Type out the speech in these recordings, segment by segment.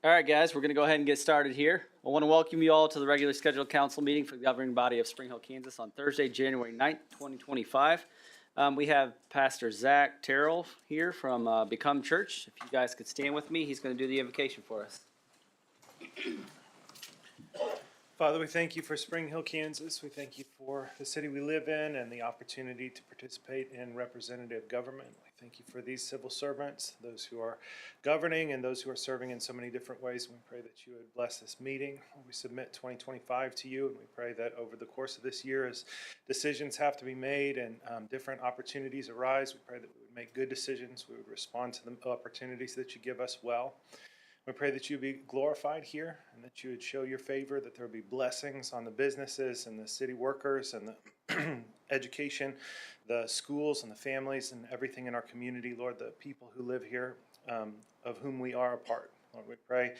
All right, guys, we're going to go ahead and get started here. I want to welcome you all to the regularly scheduled council meeting for the governing body of Spring Hill, Kansas on Thursday, January 9th, 2025. We have Pastor Zach Terrell here from Become Church. If you guys could stand with me, he's going to do the invocation for us. Father, we thank you for Spring Hill, Kansas. We thank you for the city we live in and the opportunity to participate in representative government. We thank you for these civil servants, those who are governing and those who are serving in so many different ways. We pray that you would bless this meeting. We submit 2025 to you, and we pray that over the course of this year, as decisions have to be made and different opportunities arise, we pray that we would make good decisions. We would respond to the opportunities that you give us well. We pray that you be glorified here and that you would show your favor, that there would be blessings on the businesses and the city workers and the education, the schools and the families and everything in our community, Lord, the people who live here, of whom we are a part. Lord, we pray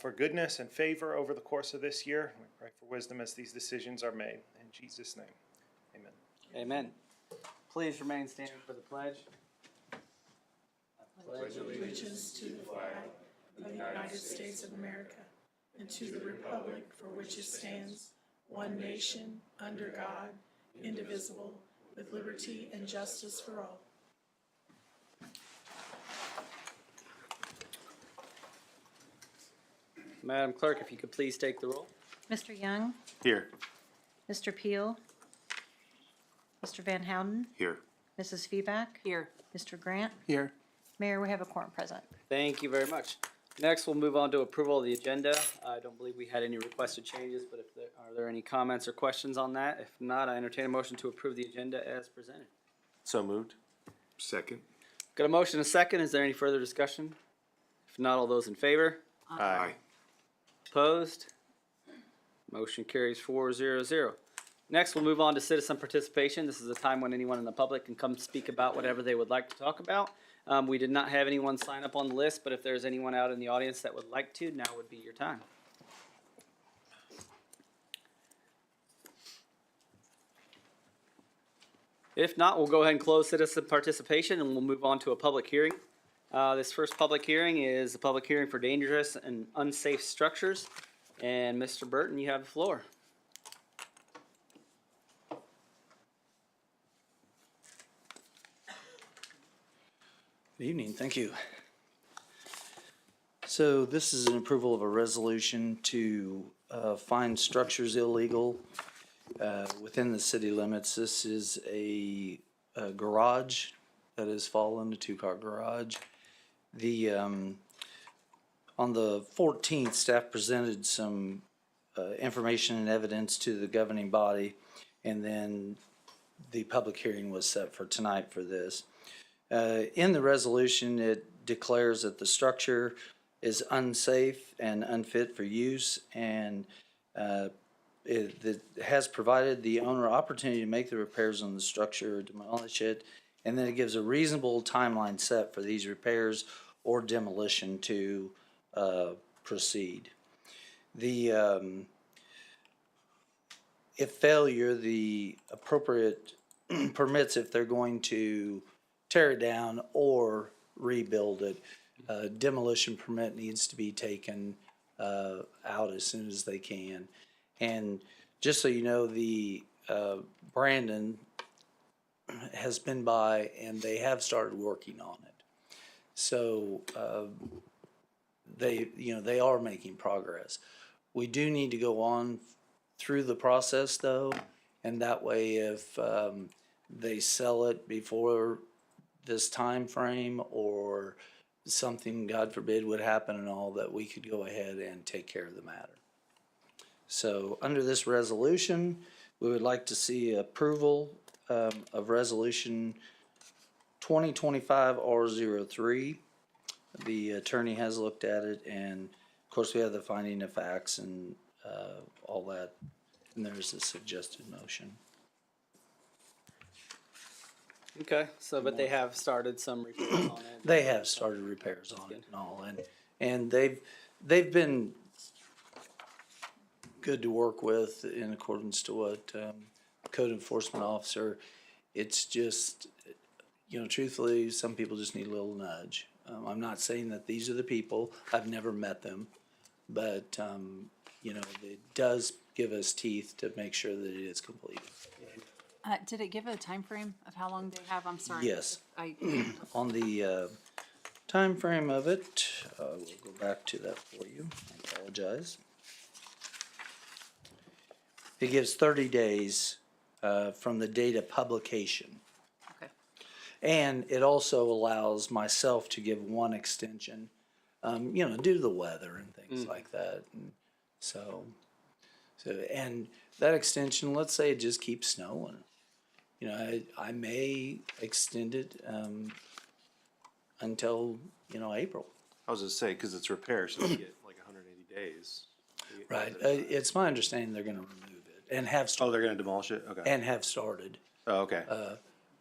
for goodness and favor over the course of this year. We pray for wisdom as these decisions are made. In Jesus' name, amen. Amen. Please remain standing for the pledge. I pledge allegiance to the flag of the United States of America and to the republic for which it stands, one nation, under God, indivisible, with liberty and justice for all. Madam Clerk, if you could please take the roll. Mr. Young, Here. Mr. Peel, Mr. Van Houten, Here. Mrs. Feback, Here. Mr. Grant. Here. Mayor, we have a quorum present. Thank you very much. Next, we'll move on to approval of the agenda. I don't believe we had any requested changes, but are there any comments or questions on that? If not, I entertain a motion to approve the agenda as presented. So moved. Second. Got a motion and a second. Is there any further discussion? If not, all those in favor? Aye. Opposed? Motion carries 4-0-0. Next, we'll move on to citizen participation. This is a time when anyone in the public can come speak about whatever they would like to talk about. We did not have anyone sign up on the list, but if there's anyone out in the audience that would like to, now would be your time. If not, we'll go ahead and close citizen participation and we'll move on to a public hearing. This first public hearing is a public hearing for dangerous and unsafe structures. And Mr. Burton, you have the floor. Good evening, thank you. So this is an approval of a resolution to find structures illegal within the city limits. This is a garage that has fallen, a two-car garage. On the 14th, staff presented some information and evidence to the governing body, and then the public hearing was set for tonight for this. In the resolution, it declares that the structure is unsafe and unfit for use, and it has provided the owner opportunity to make the repairs on the structure or demolish it, and then it gives a reasonable timeline set for these repairs or demolition to proceed. If failure, the appropriate permits, if they're going to tear it down or rebuild it, demolition permit needs to be taken out as soon as they can. And just so you know, the Brandon has been by and they have started working on it. So they are making progress. We do need to go on through the process though, and that way if they sell it before this time frame or something, God forbid, would happen and all, that we could go ahead and take care of the matter. So under this resolution, we would like to see approval of resolution 2025 R03. The attorney has looked at it, and of course we have the finding of facts and all that, and there's a suggested motion. Okay, so but they have started some repairs on it. They have started repairs on it and all, and they've been good to work with in accordance to what code enforcement officer. It's just, truthfully, some people just need a little nudge, I'm not saying that these are the people, I've never met them, but, you know, it does give us teeth to make sure that it is completed. Did it give a time frame of how long they have? I'm sorry. Yes. I, On the time frame of it, we'll go back to that for you. I apologize. It gives 30 days from the date of publication. okay. And it also allows myself to give one extension, you know, due to the weather and things like that. And so, and that extension, let's say it just keeps snowing. You know, I may extend it until, you know, April. I was gonna say, cause it's repair, so you get like 180 days. You get- Right. It's my understanding they're gonna remove it and have, Oh, they're gonna demolish it? Okay. and have started. Oh, okay.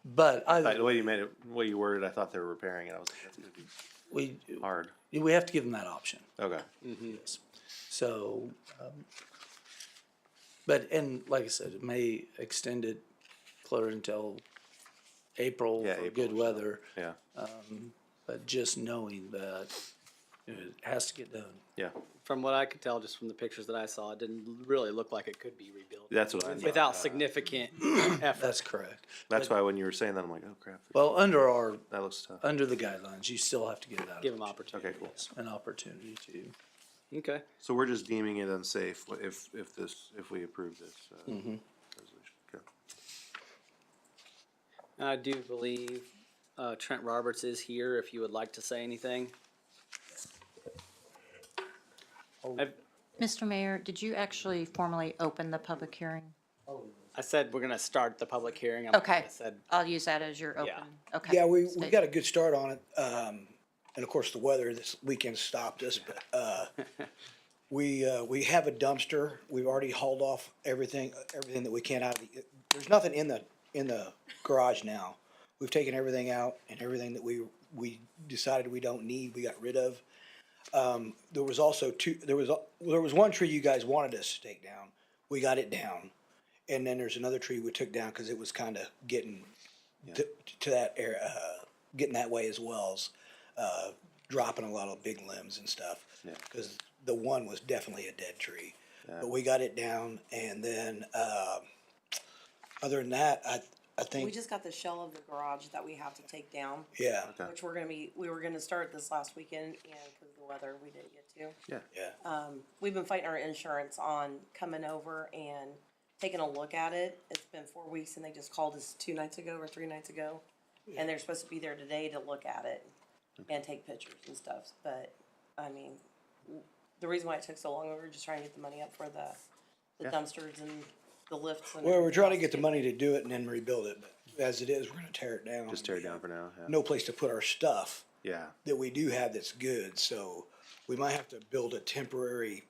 But The way you made it, the way you worded, I thought they were repairing it. I was like, that's gonna be we hard. have to give them that option. Okay. Yes. So, but, and like I said, it may extend it clear until April Yeah, for April good or so. weather. Yeah. But just knowing that it has to get done. Yeah. From what I could tell, just from the pictures that I saw, it didn't really look like it could be rebuilt That's what I thought. without significant effort. That's correct. That's why when you were saying that, I'm like, oh crap. Well, under That looks tough. the guidelines, you still have to give that Give them opportunity. Okay, cool. an opportunity to. Okay. So we're just deeming it unsafe if we approve this, resolution. Okay. I do believe Trent Roberts is here if you would like to say anything. Mr. Mayor, did you actually formally open the public hearing? I said we're gonna start the public hearing. Okay. I said, I'll use that as your open, Yeah. okay. Yeah, we State- got a good start on it. And of course, the weather this weekend stopped us, but, we have a dumpster. We've already hauled off everything that we can out of the, there's nothing in the garage now. We've taken everything out and everything that we decided we don't need, we got rid of. There was also there was one tree you guys wanted us to take down. We got it down. And then there's another tree we took down because it was kind of getting to that area, getting that way as well as, dropping a lot of big limbs and stuff. Yeah. Cause the one was definitely a dead tree. But we got it down and then, other than that, I We think, just got the shell of the garage that we have to take down, yeah, Okay. which we were gonna start this last weekend, and because of the weather, we didn't get to. Yeah. yeah. We've been fighting our insurance on coming over and taking a look at it. It's been 4 weeks, and they just called us 2 nights ago or 3 nights ago. And they're supposed to be there today to look at it and take pictures and stuff, but, I mean, the reason why it took so long, we were just trying to get the money up for the dumpsters and the lifts and. Well, we're trying to everything get the else. money to do it and then rebuild it, but as it is, we're gonna tear it down. Just tear it down for now. Yeah. No place to put our stuff Yeah. that we do have that's good, so we might have to build a temporary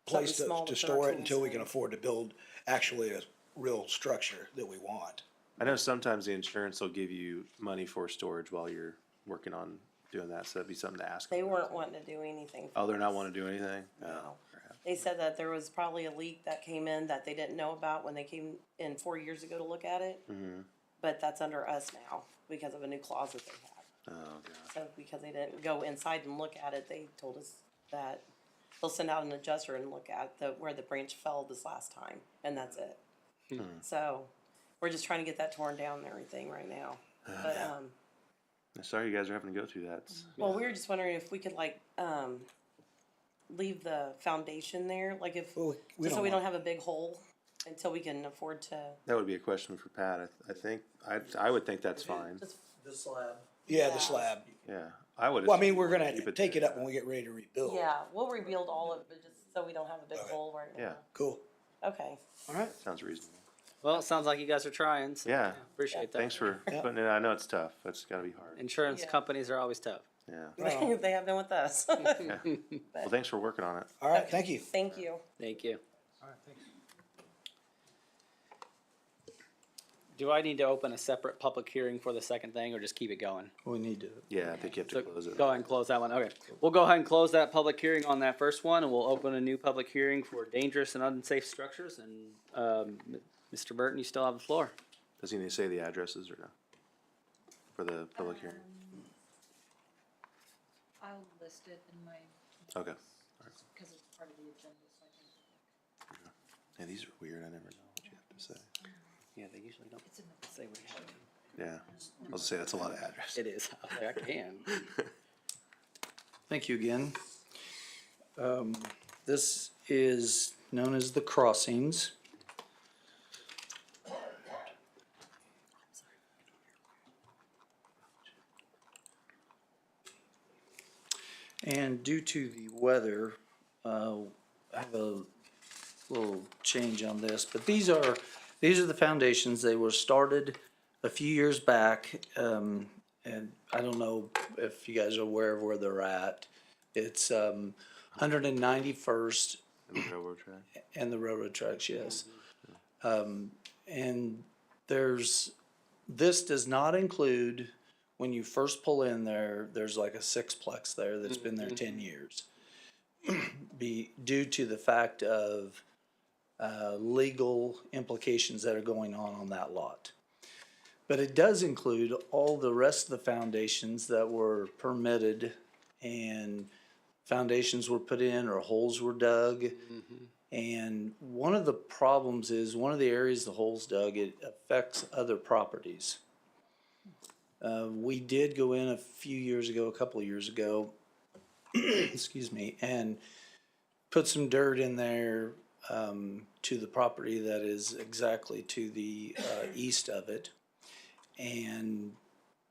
place Something small to to put store our it until we tools can in. afford to build actually a real structure that we want. I know sometimes the insurance will give you money for storage while you're working on doing that, so that'd be something to ask. They weren't wanting to do anything. Oh, they're not for us. wanting to do anything? No. Oh, crap. They said that there was probably a leak that came in that they didn't know about when they came in 4 years ago to look at it. But that's under us now because of a new closet they had. Oh, gosh. So because they didn't go inside and look at it, they told us that they'll send out an adjuster and look at where the branch fell this last time, and that's it. So we're just trying to get that torn down and everything right now. But, I'm sorry you guys are having to go through that. It's- well, we were just wondering if we could leave the foundation there, like if, Well, we just so don't we want- don't have a big hole until we can afford to, That would be a question for Pat. I think, I would think that's fine. just, The slab. Yeah, Yeah. the slab. Yeah, I would. Well, I mean, we're gonna Keep it take it there. up when we get ready to rebuild. yeah, we'll rebuild all of it, just so we don't have a big hole right Yeah, now. Cool. Okay, All right. sounds reasonable. well, it sounds like you guys are trying, so Yeah. appreciate that. Thanks for Yeah. putting it, I know it's tough. That's gotta be hard. Insurance Yeah. companies are always tough. Yeah. Well, they have been with us. Yeah. Well, thanks for working on it. all right, thank you. Thank you. Thank you. All right, thanks. Do I need to open a separate public hearing for the second thing, or just keep it going? We need to. Yeah, I think you have to So close it. go ahead and close that one. Okay. We'll go ahead and close that public hearing on that first one, and we'll open a new public hearing for dangerous and unsafe structures. And, Mr. Burton, you still have the floor. Does he need to say the addresses or no? For the public hearing? I'll list it in my, Okay. because it's part of the agenda, so I can. Yeah, these are weird. I never know what you have to say. Yeah, they usually don't It's in the. say what you have to. Yeah. I'll just say that's a lot of address. It is. I can. Thank you again. This is known as the crossings. And due to the weather, I have a little change on this, but these are the foundations. They were started a few years back, and I don't know if you guys are aware of where they're at. It's 191st And the railroad track. and the railroad tracks, yes. And this does not include, when you first pull in there, there's like a sixplex there that's been there 10 years. Due to the fact of legal implications that are going on that lot. But it does include all the rest of the foundations that were permitted, and foundations were put in or holes were dug. And one of the problems is, one of the areas the holes dug, it affects other properties. We did go in a couple of years ago, excuse me, and put some dirt in there to the property that is exactly to the east of it, and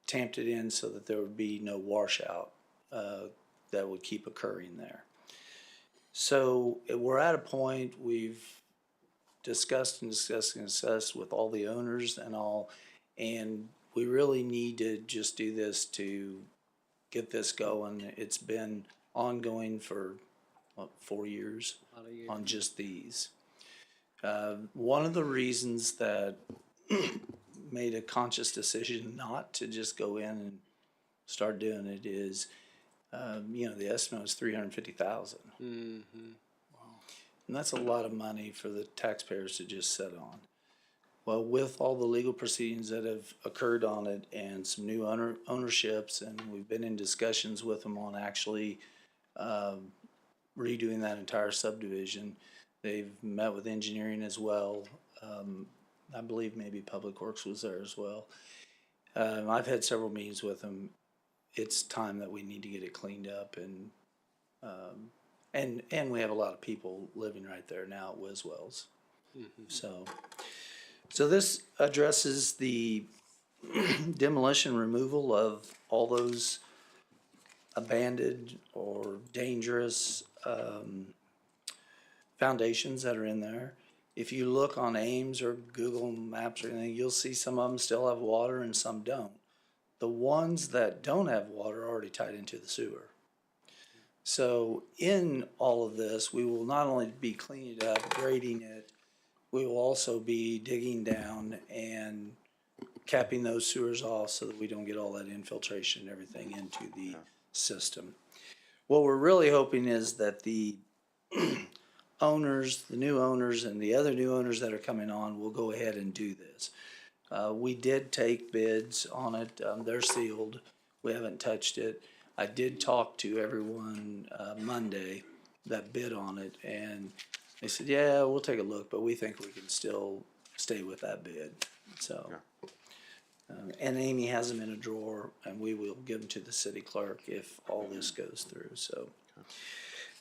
tamped it in so that there would be no washout that would keep occurring there. So we're at a point, we've discussed with all the owners and all, and we really need to just do this to get this going. It's been ongoing for, 4 years on just these. One of the reasons that made a conscious decision not to just go in and start doing it is, the estimate was $350,000. And that's a lot of money for the taxpayers to just sit on. Well, with all the legal proceedings that have occurred on it and some new ownerships, and we've been in discussions with them on actually redoing that entire subdivision. They've met with engineering as well. I believe maybe Public Works was there as well. I've had several meetings with them. It's time that we need to get it cleaned up, and we have a lot of people living right there now at Wiswell's. So this addresses the demolition removal of all those abandoned or dangerous foundations that are in there. If you look on Ames or Google Maps or anything, you'll see some of them still have water and some don't. The ones that don't have water are already tied into the sewer. So in all of this, we will not only be cleaning it up, grading it, we will also be digging down and capping those sewers off so that we don't get all that infiltration and everything into the system. What we're really hoping is that the owners, the new owners and the other new owners that are coming on will go ahead and do this. We did take bids on it. They're sealed. We haven't touched it. I did talk to everyone Monday that bid on it, and they said, yeah, we'll take a look, but we think we can still stay with that bid. So, and Amy has them in a drawer, and we will give them to the city clerk if all this goes through. So,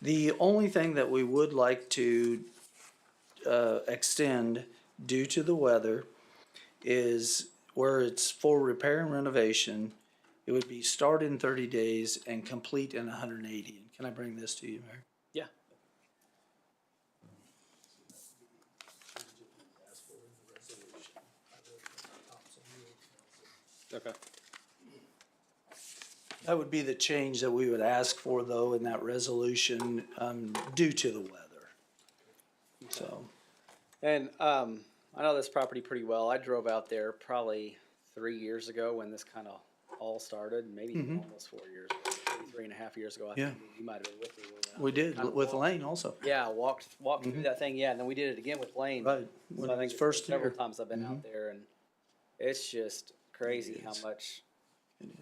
the only thing that we would like to extend due to the weather is where it's for repair and renovation, it would be start in 30 days and complete in 180. Can I bring this to you, Mayor? Yeah. Okay. That would be the change that we would ask for, though, in that resolution, due to the weather. So, And I know this property pretty well. I drove out there probably 3 years ago when this kind of all started, maybe even almost 4 years ago, maybe 3.5 years ago. I Yeah. think you might have been with me. When we did kind of with walked- Lane also. Yeah, walked through that thing. Yeah, and then we did it again with Lane. Right, when So I it think was first several here. times I've been out there, and it's just crazy how much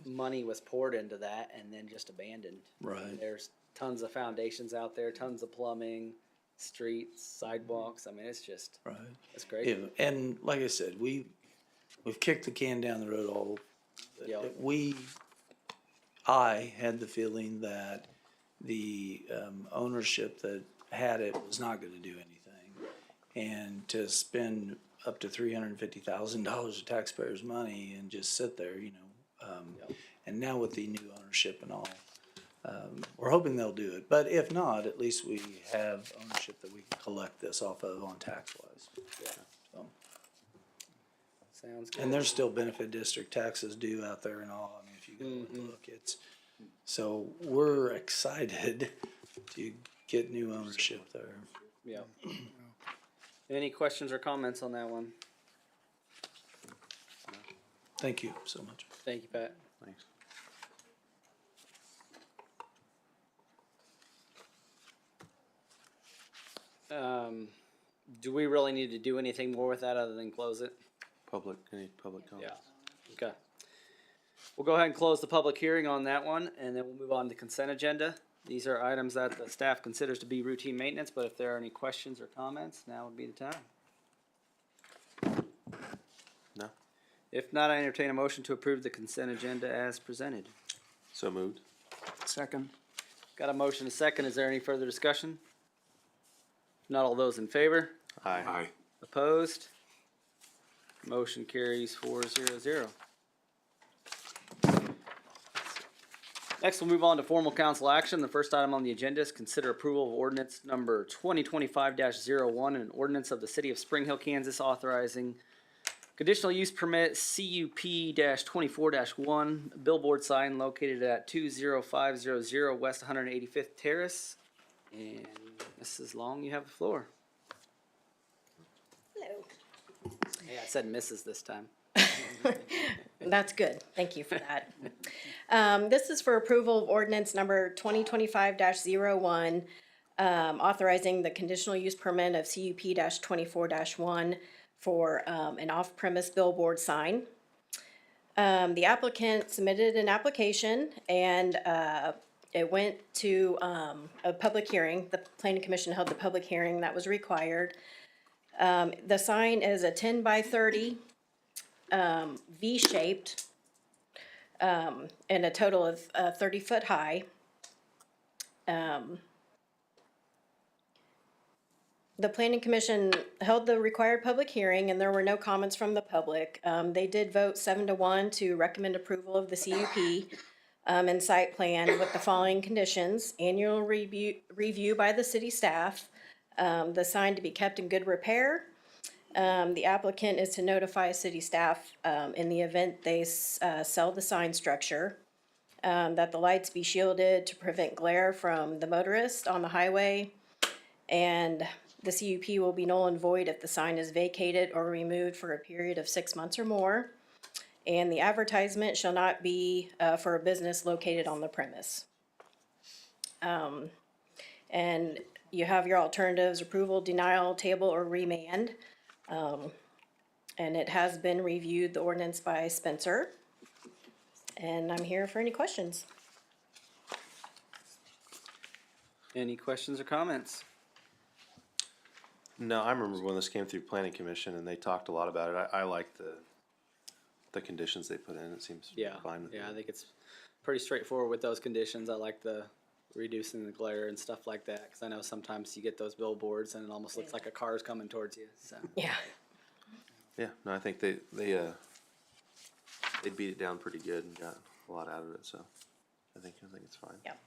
money was poured into that and then just abandoned. Right. There's tons of foundations out there, tons of plumbing, streets, sidewalks. I mean, it's just, Right. it's great. Yeah, and like I said, we've kicked the can down the road all. Yeah. I had the feeling that the ownership that had it was not gonna do anything. And to spend up to $350,000 of taxpayers' money and just sit there, and now with the new ownership and all, we're hoping they'll do it. But if not, at least we have ownership that we can collect this off of on tax-wise. Yeah. So. Sounds good. And there's still benefit district taxes due out there and all. I mean, if you go and look, so we're excited to get new ownership there. Yeah. Any questions or comments on that one? Thank you so much. Thank you, Pat. Thanks. Do we really need to do anything more with that other than close it? Any public comments? Okay. We'll go ahead and close the public hearing on that one, and then we'll move on to consent agenda. These are items that the staff considers to be routine maintenance, but if there are any questions or comments, now would be the time. No? If not, I entertain a motion to approve the consent agenda as presented. So moved. Second. Got a motion, a second. Is there any further discussion? If not, all those in favor? Aye. Aye. Opposed? Motion carries 4-0. Next, we'll move on to formal council action. The first item on the agenda is consider approval of ordinance number 2025-01, an ordinance of the city of Spring Hill, Kansas, authorizing conditional use permit CUP-24-1 billboard sign located at 20500 West 185th Terrace. And Mrs. Long, you have the floor. Hello. Yeah, I said Mrs. this time. That's good. Thank you for that. This is for approval of ordinance number 2025-01, authorizing the conditional use permit of CUP-24-1 for an off-premise billboard sign. The applicant submitted an application and it went to a public hearing. The planning commission held the public hearing that was required. The sign is a 10 by 30 V-shaped, and a total of 30 foot high. The planning commission held the required public hearing and there were no comments from the public. They did vote 7-1 to recommend approval of the CUP and site plan with the following conditions: annual review by the city staff, the sign to be kept in good repair. The applicant is to notify city staff in the event they sell the sign structure, that the lights be shielded to prevent glare from the motorist on the highway, and the CUP will be null and void if the sign is vacated or removed for a period of 6 months or more. And the advertisement shall not be for a business located on the premise. And you have your alternatives: approval, denial, table, or remand. And it has been reviewed, the ordinance, by Spencer. And I'm here for any questions. Any questions or comments? No, I remember when this came through planning commission and they talked a lot about it. I like the conditions they put in. It seems Yeah, fine with me. yeah, I think it's pretty straightforward with those conditions. I like the reducing the glare and stuff like that, because I know sometimes you get those billboards and it almost looks like a car's coming towards you, so. Yeah. Yeah, no, I think they beat it down pretty good and got a lot out of it, so I think it's fine. Yeah.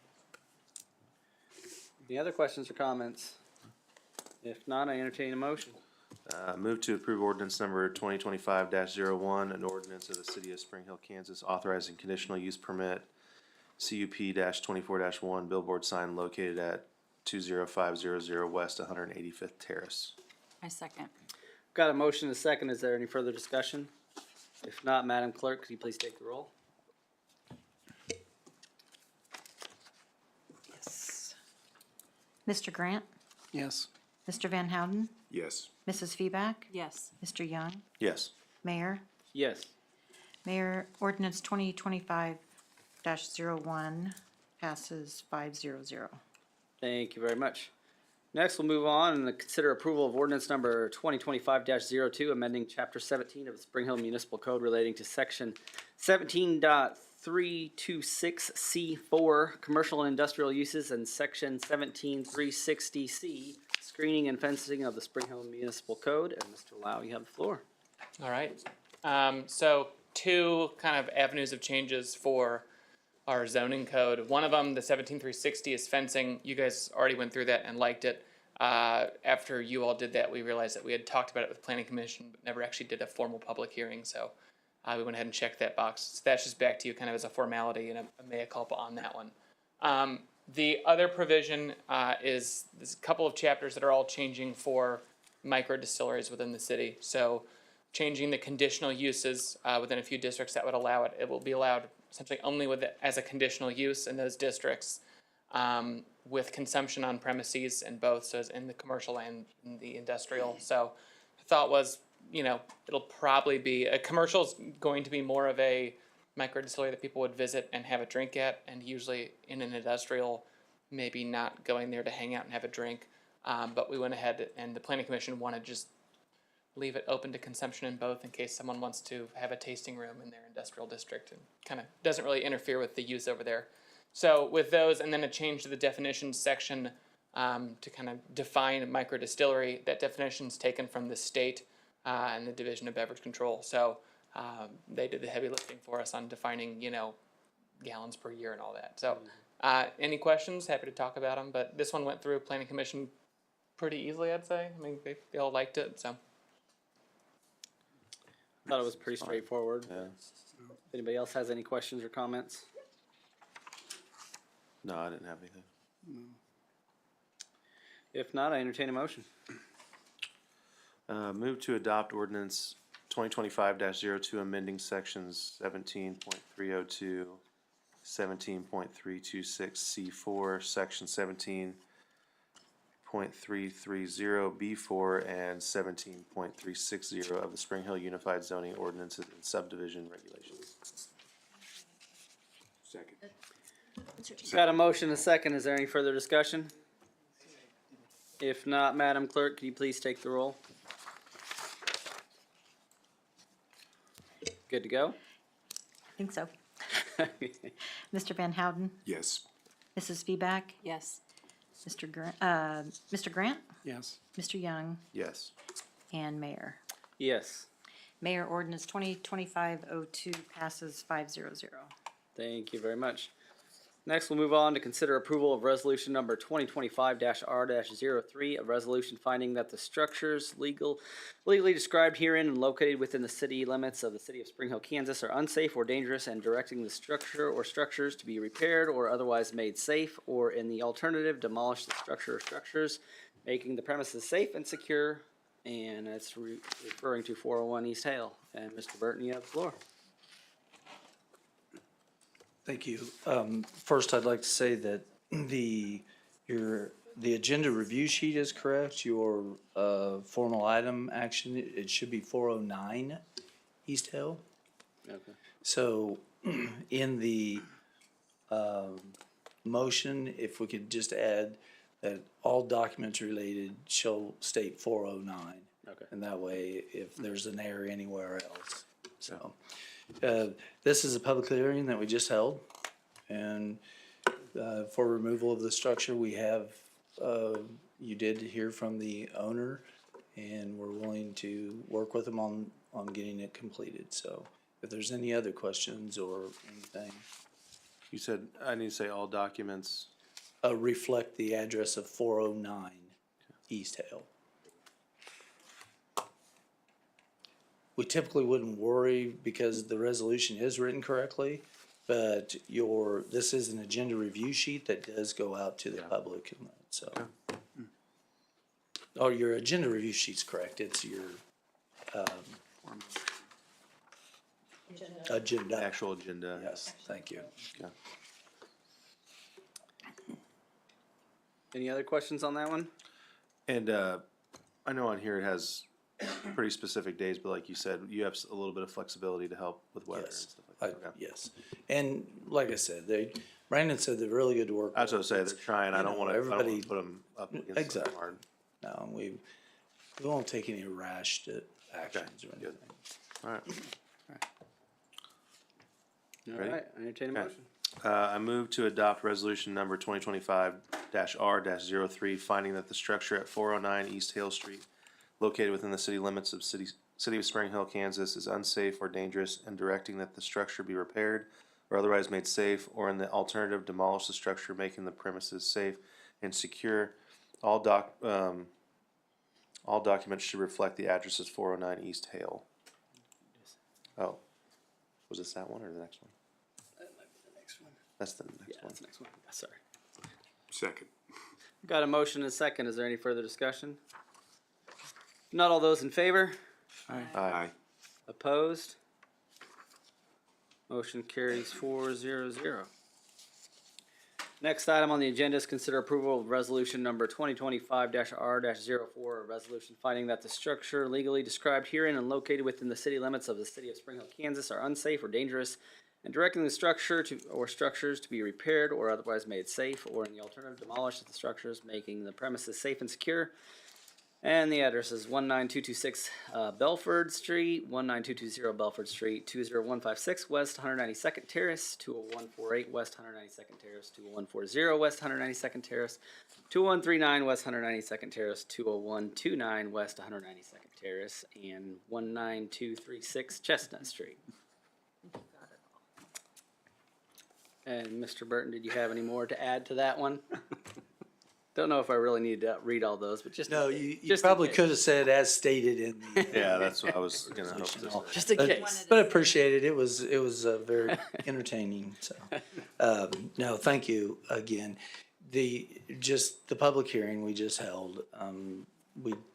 Any other questions or comments? If not, I entertain a motion. Move to approve ordinance number 2025-01, an ordinance of the city of Spring Hill, Kansas, authorizing conditional use permit CUP-24-1 billboard sign located at 20500 West 185th Terrace. I second. Got a motion and a second. Is there any further discussion? If not, Madam Clerk, could you please take the roll? Yes. Mr. Grant? Yes. Mr. Van Houten? Yes. Mrs. Feback? Yes. Mr. Young? Yes. Mayor? Yes. Mayor, ordinance 2025-01 passes 500. Thank you very much. Next, we'll move on and consider approval of ordinance number 2025-02, amending Chapter 17 of the Spring Hill Municipal Code relating to Section 17.326C4, commercial and industrial uses, and Section 17.360C, screening and fencing of the Spring Hill Municipal Code. And Mr. Lau, you have the floor. All right. So two kind of avenues of changes for our zoning code. One of them, the 17360, is fencing. You guys already went through that and liked it. After you all did that, we realized that we had talked about it with Planning Commission, but never actually did a formal public hearing. So we went ahead and checked that box. So that's just back to you kind of as a formality and a mea culpa on that one. The other provision is there's a couple of chapters that are all changing for micro distilleries within the city. So changing the conditional uses within a few districts that would allow it. It will be allowed essentially only with it as a conditional use in those districts with consumption on premises in both, so as in the commercial and in the industrial. So the thought was, you know, it'll probably be, a commercial is going to be more of a micro distillery that people would visit and have a drink at, and usually in an industrial, maybe not going there to hang out and have a drink. But we went ahead and the Planning Commission wanted to just leave it open to consumption in both in case someone wants to have a tasting room in their industrial district and kind of doesn't really interfere with the use over there. So with those, and then a change to the definitions section to kind of define micro distillery. That definition's taken from the state and the Division of Beverage Control. So they did the heavy lifting for us on defining, you know, gallons per year and all that. So any questions? Happy to talk about them. But this one went through Planning Commission pretty easily, I'd say. I mean, they all liked it, so. Thought it was pretty straightforward. Yeah. If anybody else has any questions or comments? No, I didn't have anything. If not, I entertain a motion. Move to adopt ordinance 2025-02, amending sections 17.302, 17.326C4, section 17.330B4, and 17.360 of the Spring Hill Unified Zoning Ordinances and Subdivision Regulations. Second. Got a motion and a second. Is there any further discussion? If not, Madam Clerk, could you please take the roll? Good to go? I think so. Mr. Van Houten, Yes. Mrs. Feback, Yes. Mr. Grant, Yes. Mr. Young, Yes. and Mayor. Yes. Mayor, ordinance 2025-02 passes 500. Thank you very much. Next, we'll move on to consider approval of resolution number 2025-R-03, a resolution finding that the structures legally described herein and located within the city limits of the city of Spring Hill, Kansas are unsafe or dangerous, and directing the structure or structures to be repaired or otherwise made safe, or in the alternative, demolish the structure or structures, making the premises safe and secure, and it's referring to 401 East Hale. And Mr. Burton, you have the floor. Thank you. First, I'd like to say that the agenda review sheet is correct. Your formal item action, it should be 409 East Hill. Okay. So in the motion, if we could just add that all documents related shall state 409. Okay. And that way, if there's an error anywhere else. So this is a public hearing that we just held. And for removal of the structure, we have, you did hear from the owner, and we're willing to work with them on getting it completed. So if there's any other questions or anything, You said, I need to say all documents. reflect the address of 409 East Hale. We typically wouldn't worry because the resolution is written correctly, but this is an agenda review sheet that does go out to the public, and so. Oh, your agenda review sheet's correct, it's your, agenda. Actual agenda. Yes, thank you. Okay. Any other questions on that one? And I know on here it has pretty specific days, but like you said, you have a little bit of flexibility to help with weather and Yes, stuff like that. Okay. yes. And like I said, Brandon said they're really good to work with. That's what I say, they're trying, I You don't know, wanna, I don't wanna everybody- put them up against something Exactly. hard. No, we won't take any rash actions or good. anything. All right. All Ready? right, I entertain a Okay. motion. I move to adopt resolution number 2025-R-03, finding that the structure at 409 East Hale Street, located within the city limits of city of Spring Hill, Kansas, is unsafe or dangerous, and directing that the structure be repaired or otherwise made safe, or in the alternative, demolish the structure, making the premises safe and secure. All documents should reflect the address as 409 East Hale. Oh, was this that one or the next one? That might be the next one. That's the Yeah, next one. that's the next one. Sorry. Second. Got a motion and a second. Is there any further discussion? Not all those in favor? Aye. Opposed? Motion carries 4-0-0. Next item on the agenda is consider approval of resolution number 2025-R-04, a resolution finding that the structure legally described herein and located within the city limits of the city of Spring Hill, Kansas are unsafe or dangerous, and directing the structure or structures to be repaired or otherwise made safe, or in the alternative, demolish the structures, making the premises safe and secure. And the address is 19226 Belford Street, 19220 Belford Street, 20156 West 192nd Terrace, 20148 West 192nd Terrace, 20140 West 192nd Terrace, 2139 West 192nd Terrace, 20129 West 192nd Terrace, and 19236 Chestnut Street. And Mr. Burton, did you have any more to add to that one? Don't know if I really need to read all those, but just. No, in case. you Just in probably case. could have said as stated in the. Yeah, that's what I was gonna hope resolution. to say. Just in But- case. But I appreciate it. It was very entertaining, so. No, thank you again. The public hearing we just held,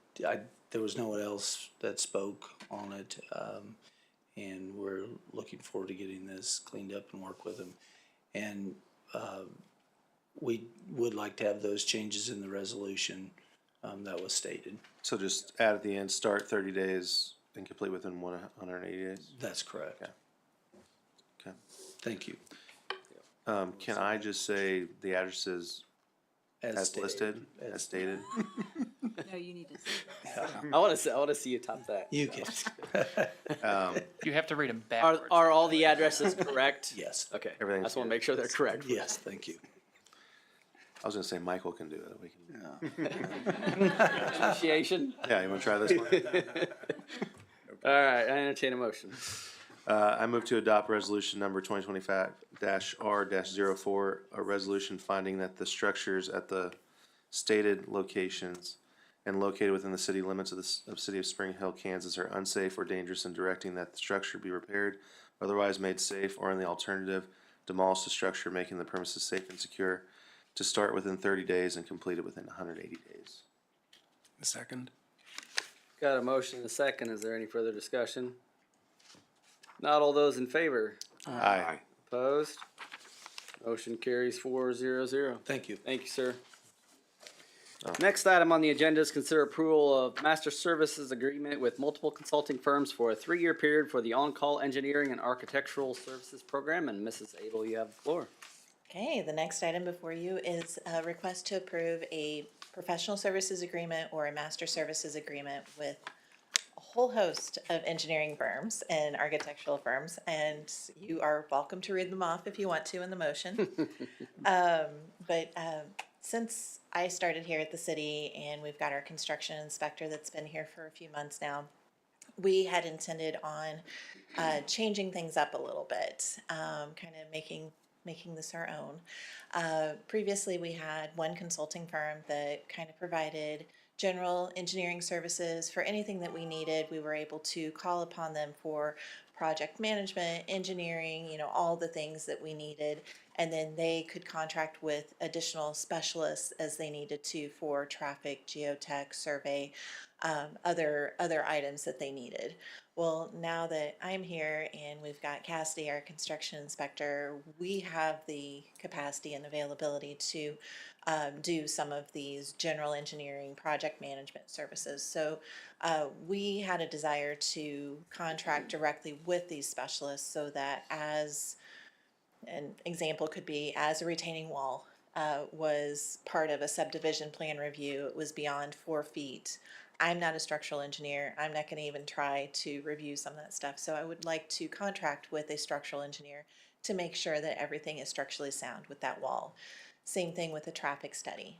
there was no one else that spoke on it. And we're looking forward to getting this cleaned up and work with them. And, we would like to have those changes in the resolution, that was stated. So just add at the end, start 30 days and complete within 180 days? That's correct. Okay. Okay. Thank you. Can I just say the address is as stated. listed, as stated? No, you need to say I want to see you top that. You can. You have to read them Are, backwards. are all the addresses correct? Yes, Okay. I Everything's just want to good. make sure they're correct. yes, thank you. I was gonna say Michael can do it. We can. Appreciation. Yeah, you wanna try this one? All right, I entertain a motion. I move to adopt resolution number 2025-R-04, a resolution finding that the structures at the stated locations and located within the city limits of the city of Spring Hill, Kansas are unsafe or dangerous, and directing that the structure be repaired, otherwise made safe, or in the alternative, demolish the structure, making the premises safe and secure, to start within 30 days and complete it within 180 days. Second. Got a motion and a second. Is there any further discussion? Not all those in favor? Aye. Opposed? Motion carries 4-0-0. Thank you. Thank you, sir. Next item on the agenda is consider approval of master services agreement with multiple consulting firms for a 3-year period for the on-call engineering and architectural services program. And Mrs. Abel, you have the floor. Okay, the next item before you is a request to approve a professional services agreement or a master services agreement with a whole host of engineering firms and architectural firms, and you are welcome to read them off if you want to in the motion. Since I started here at the city and we've got our construction inspector that's been here for a few months now, we had intended on changing things up a little bit, kind of making this our own. Previously, we had one consulting firm that kind of provided general engineering services for anything that we needed. We were able to call upon them for project management, engineering, all the things that we needed. And then they could contract with additional specialists as they needed to for traffic, geotech, survey, other items that they needed. Well, now that I'm here and we've got Cassidy, our construction inspector, we have the capacity and availability to do some of these general engineering project management services. So we had a desire to contract directly with these specialists so that as an example could be as a retaining wall was part of a subdivision plan review, it was beyond 4 feet. I'm not a structural engineer. I'm not going to even try to review some of that stuff. So I would like to contract with a structural engineer to make sure that everything is structurally sound with that wall. Same thing with a traffic study.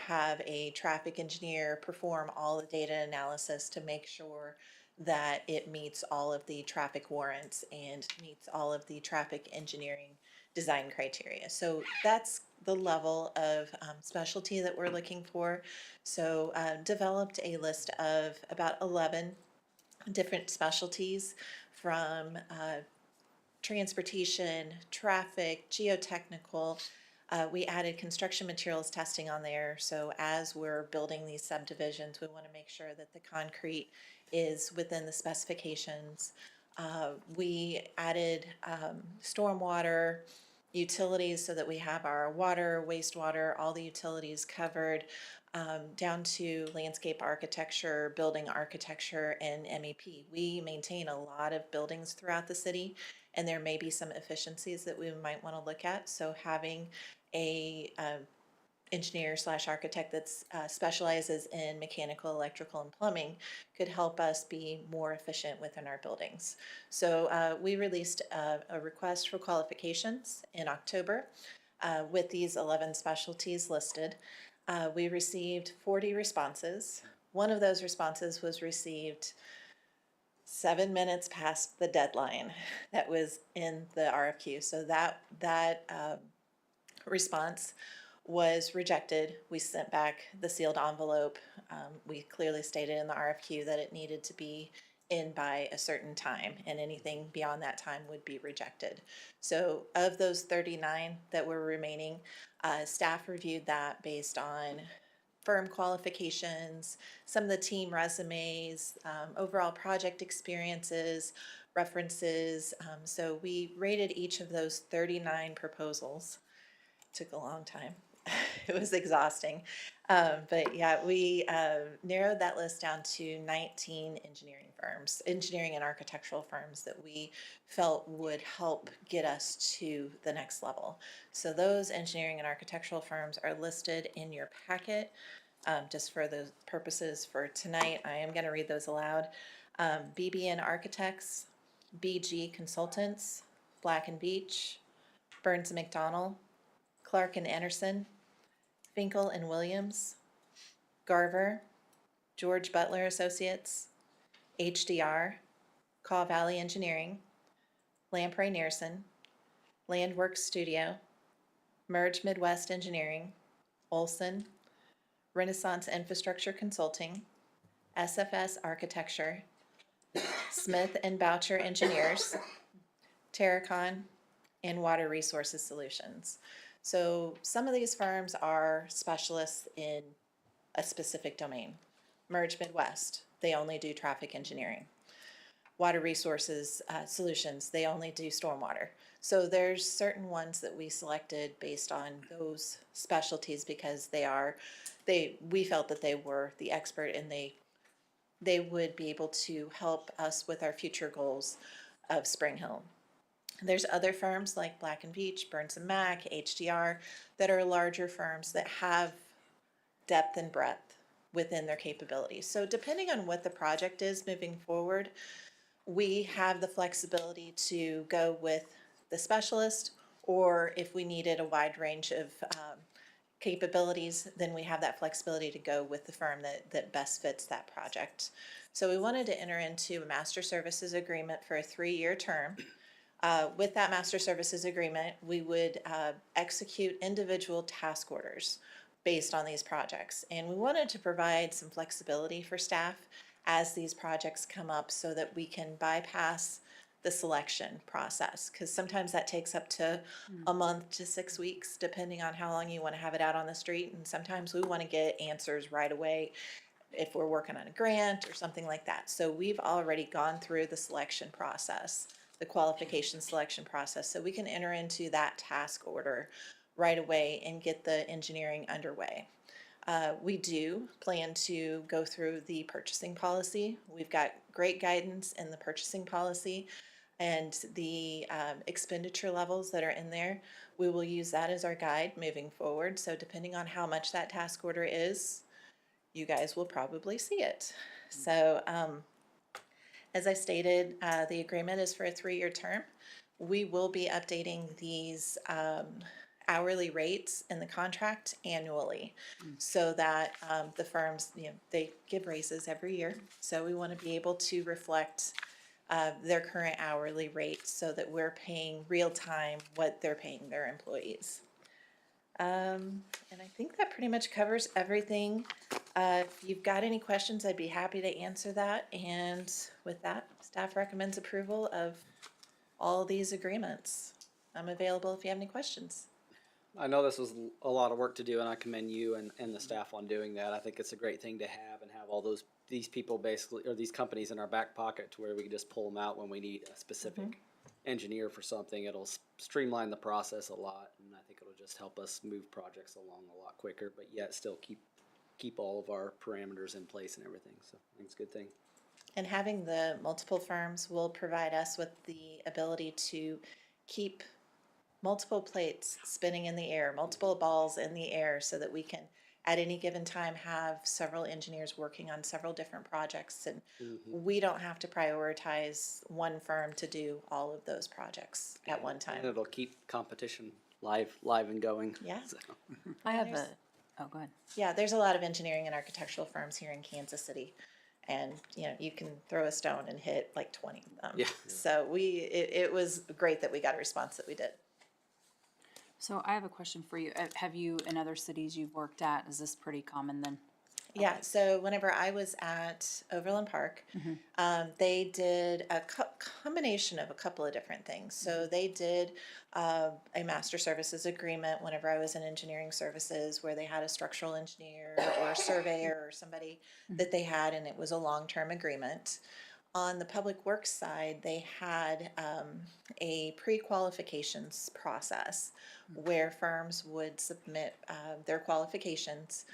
Have a traffic engineer perform all the data analysis to make sure that it meets all of the traffic warrants and meets all of the traffic engineering design criteria. So that's the level of specialty that we're looking for. So developed a list of about 11 different specialties from transportation, traffic, geotechnical. We added construction materials testing on there. So as we're building these subdivisions, we want to make sure that the concrete is within the specifications. We added stormwater, utilities so that we have our water, wastewater, all the utilities covered, down to landscape architecture, building architecture, and MEP. We maintain a lot of buildings throughout the city, and there may be some efficiencies that we might want to look at. So having a engineer / architect that specializes in mechanical, electrical, and plumbing could help us be more efficient within our buildings. So we released a request for qualifications in October with these 11 specialties listed. We received 40 responses. One of those responses was received 7 minutes past the deadline that was in the RFQ. So that response was rejected. We sent back the sealed envelope. We clearly stated in the RFQ that it needed to be in by a certain time, and anything beyond that time would be rejected. So of those 39 that were remaining, staff reviewed that based on firm qualifications, some of the team resumes, overall project experiences, references. So we rated each of those 39 proposals. Took a long time. It was exhausting. But yeah, we narrowed that list down to 19 engineering firms, engineering and architectural firms that we felt would help get us to the next level. So those engineering and architectural firms are listed in your packet. Just for the purposes for tonight, I am going to read those aloud. BBN Architects, BG Consultants, Black and Beach, Burns and McDonnell, Clark and Anderson, Finkel and Williams, Garver, George Butler Associates, HDR, Caw Valley Engineering, Lamprey Nearson, Landworks Studio, Merge Midwest Engineering, Olson, Renaissance Infrastructure Consulting, SFS Architecture, Smith and Boucher Engineers, Terracon, and Water Resources Solutions. So some of these firms are specialists in a specific domain. Merge Midwest, they only do traffic engineering. Water Resources Solutions, they only do stormwater. So there's certain ones that we selected based on those specialties because we felt that they were the expert and they would be able to help us with our future goals of Spring Hill. There's other firms like Black and Beach, Burns and Mac, HDR, that are larger firms that have depth and breadth within their capabilities. So depending on what the project is moving forward, we have the flexibility to go with the specialist, or if we needed a wide range of capabilities, then we have that flexibility to go with the firm that best fits that project. So we wanted to enter into a master services agreement for a 3-year term. With that master services agreement, we would execute individual task orders based on these projects. And we wanted to provide some flexibility for staff as these projects come up so that we can bypass the selection process, because sometimes that takes up to a month to 6 weeks, depending on how long you want to have it out on the street. And sometimes we want to get answers right away. if we're working on a grant or something like that. So we've already gone through the selection process, the qualification selection process, so we can enter into that task order right away and get the engineering underway. We do plan to go through the purchasing policy. We've got great guidance in the purchasing policy and the expenditure levels that are in there. We will use that as our guide moving forward. So depending on how much that task order is, you guys will probably see it. So as I stated, the agreement is for a 3-year term. We will be updating these hourly rates in the contract annually, so that the firms, they give raises every year. So we want to be able to reflect their current hourly rate so that we're paying real time what they're paying their employees. And I think that pretty much covers everything. If you've got any questions, I'd be happy to answer that. And with that, staff recommends approval of all these agreements. I'm available if you have any questions. I know this was a lot of work to do, and I commend you and the staff on doing that. I think it's a great thing to have and have all these people basically, or these companies in our back pocket to where we can just pull them out when we need a specific engineer for something. It'll streamline the process a lot, and I think it'll just help us move projects along a lot quicker, but yet still keep all of our parameters in place and everything. So I think it's a good thing. And having the multiple firms will provide us with the ability to keep multiple plates spinning in the air, multiple balls in the air, so that we can at any given time have several engineers working on several different projects, and we don't have to prioritize one firm to do all of those projects at one time. And it'll keep competition live and going. Yeah. So. I have there's- go ahead. Yeah, there's a lot of engineering and architectural firms here in Kansas City, and you can throw a stone and hit like 20 of them. Yeah. So it was great that we got a response that we did. So I have a question for you. Have you, in other cities you've worked at, is this pretty common then? Yeah, so whenever I was at Overland Park, they did a combination of a couple of different things. So they did a master services agreement whenever I was in engineering services, where they had a structural engineer or a surveyor or somebody that they had, and it was a long-term agreement. On the public works side, they had a pre-qualifications process where firms would submit their qualifications,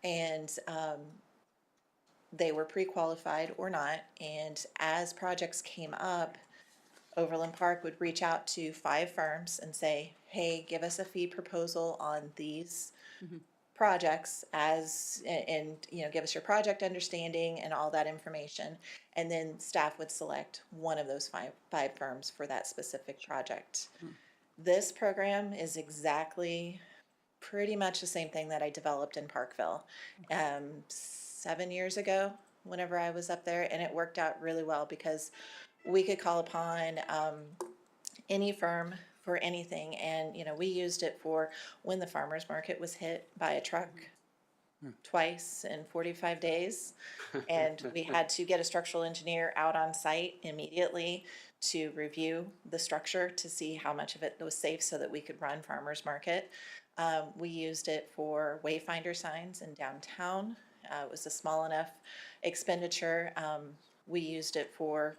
and they were pre-qualified or not. And as projects came up, Overland Park would reach out to 5 firms and say, hey, give us a fee proposal on these projects and give us your project understanding and all that information. And then staff would select one of those five firms for that specific project. This program is exactly pretty much the same thing that I developed in Parkville 7 years ago whenever I was up there, and it worked out really well because we could call upon any firm for anything. And we used it for when the farmers market was hit by a truck twice in 45 days, and we had to get a structural engineer out on site immediately to review the structure to see how much of it was safe so that we could run farmers market. We used it for wayfinder signs in downtown. It was a small enough expenditure. We used it for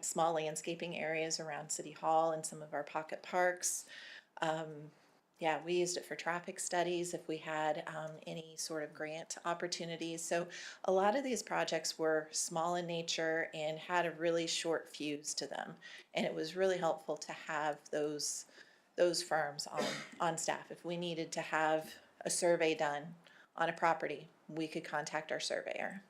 small landscaping areas around City Hall and some of our pocket parks. We used it for traffic studies if we had any sort of grant opportunities. So a lot of these projects were small in nature and had a really short fuse to them. And it was really helpful to have those firms on staff. If we needed to have a survey done on a property, we could contact our surveyor.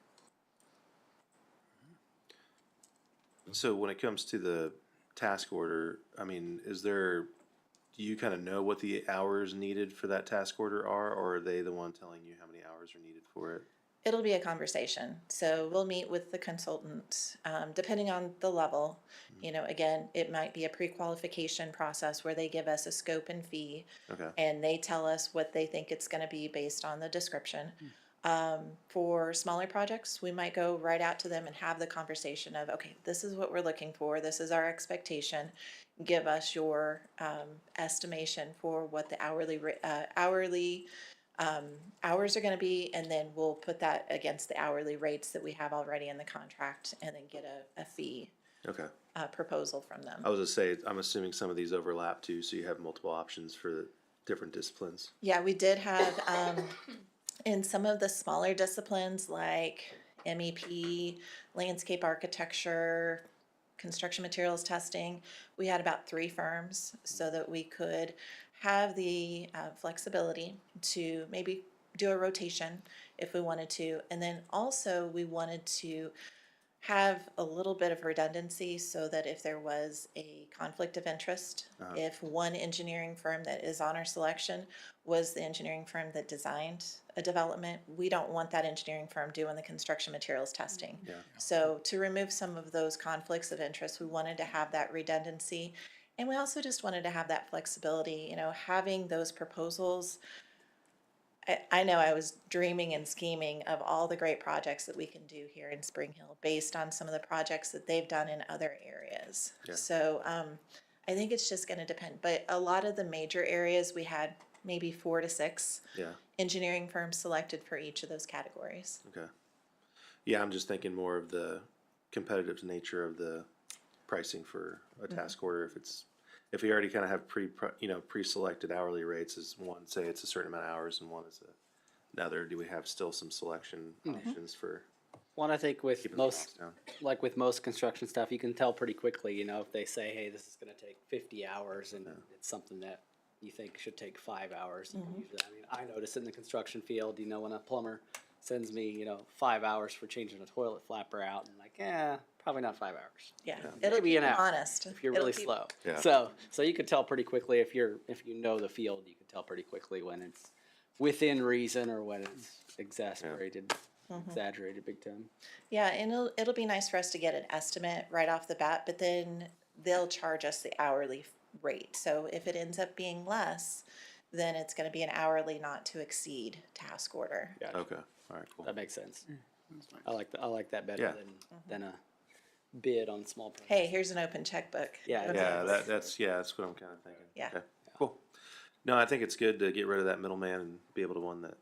So when it comes to the task order, I mean, do you kind of know what the hours needed for that task order are, or are they the one telling you how many hours are needed for it? It'll be a conversation. So we'll meet with the consultant, depending on the level. Again, it might be a pre-qualification process where they give us a scope and fee. Okay. And they tell us what they think it's gonna be based on the description. For smaller projects, we might go right out to them and have the conversation of, okay, this is what we're looking for, this is our expectation. Give us your estimation for what the hourly hours are gonna be, and then we'll put that against the hourly rates that we have already in the contract, and then get a fee, Okay. proposal from them. I was gonna say, I'm assuming some of these overlap too, so you have multiple options for the different disciplines. Yeah, we did have, in some of the smaller disciplines like MEP, landscape architecture, construction materials testing, we had about 3 firms so that we could have the flexibility to maybe do a rotation if we wanted to. And then also we wanted to have a little bit of redundancy so that if there was a conflict of interest, if one engineering firm that is on our selection was the engineering firm that designed a development, we don't want that engineering firm doing the construction materials testing. Yeah. So to remove some of those conflicts of interest, we wanted to have that redundancy. And we also just wanted to have that flexibility, you know, having those proposals. I know I was dreaming and scheming of all the great projects that we can do here in Spring Hill based on some of the projects that they've done in other areas. Yeah. So I think it's just gonna depend, but a lot of the major areas, we had maybe 4 to 6 Yeah. engineering firms selected for each of those categories. Okay. Yeah, I'm just thinking more of the competitive nature of the pricing for a task order. If we already kind of have pre-selected hourly rates as one, say it's a certain amount of hours and one is another, do we have still some selection options for One, I think with keeping the costs most, down? like with most construction stuff, you can tell pretty quickly, you know, if they say, hey, this is gonna take 50 hours and it's something that you think should take 5 hours. You can use that. I mean, I notice in the construction field, you know, when a plumber sends me, you know, 5 hours for changing a toilet flapper out, and like, probably not 5 hours. Yeah, Maybe it'll be an hour, honest. if you're It'll really be- slow. Yeah. So you could tell pretty quickly if you know the field, you can tell pretty quickly when it's within reason or when it's exasperated, exaggerated big time. Yeah, and it'll be nice for us to get an estimate right off the bat, but then they'll charge us the hourly rate. So if it ends up being less, then it's gonna be an hourly not to exceed task order. Yeah, Okay, all right, cool. that makes sense. I like that better Yeah. than a bid on small projects. Hey, here's an open checkbook. Yeah, Okay. Yeah, that's what I'm kind of thinking. Yeah. Okay, cool. No, I think it's good to get rid of that middleman and be able to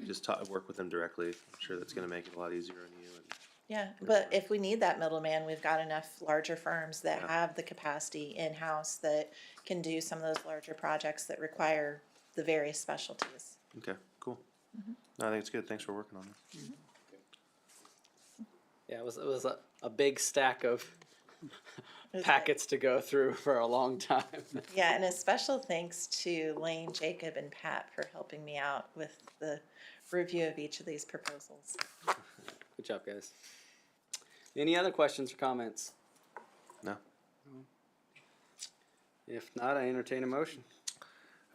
just work with them directly. I'm sure that's gonna make it a lot easier on you. And Yeah, but if we need that middleman, we've got enough larger firms that have the capacity in-house that can do some of those larger projects that require the various specialties. Okay, cool. No, I think it's good. Thanks for working on this. Yeah, it was a big stack of It's packets to go through for a long time. Yeah, and a special thanks to Lane, Jacob, and Pat for helping me out with the review of each of these proposals. Good job, guys. Any other questions or comments? No? If not, I entertain a motion.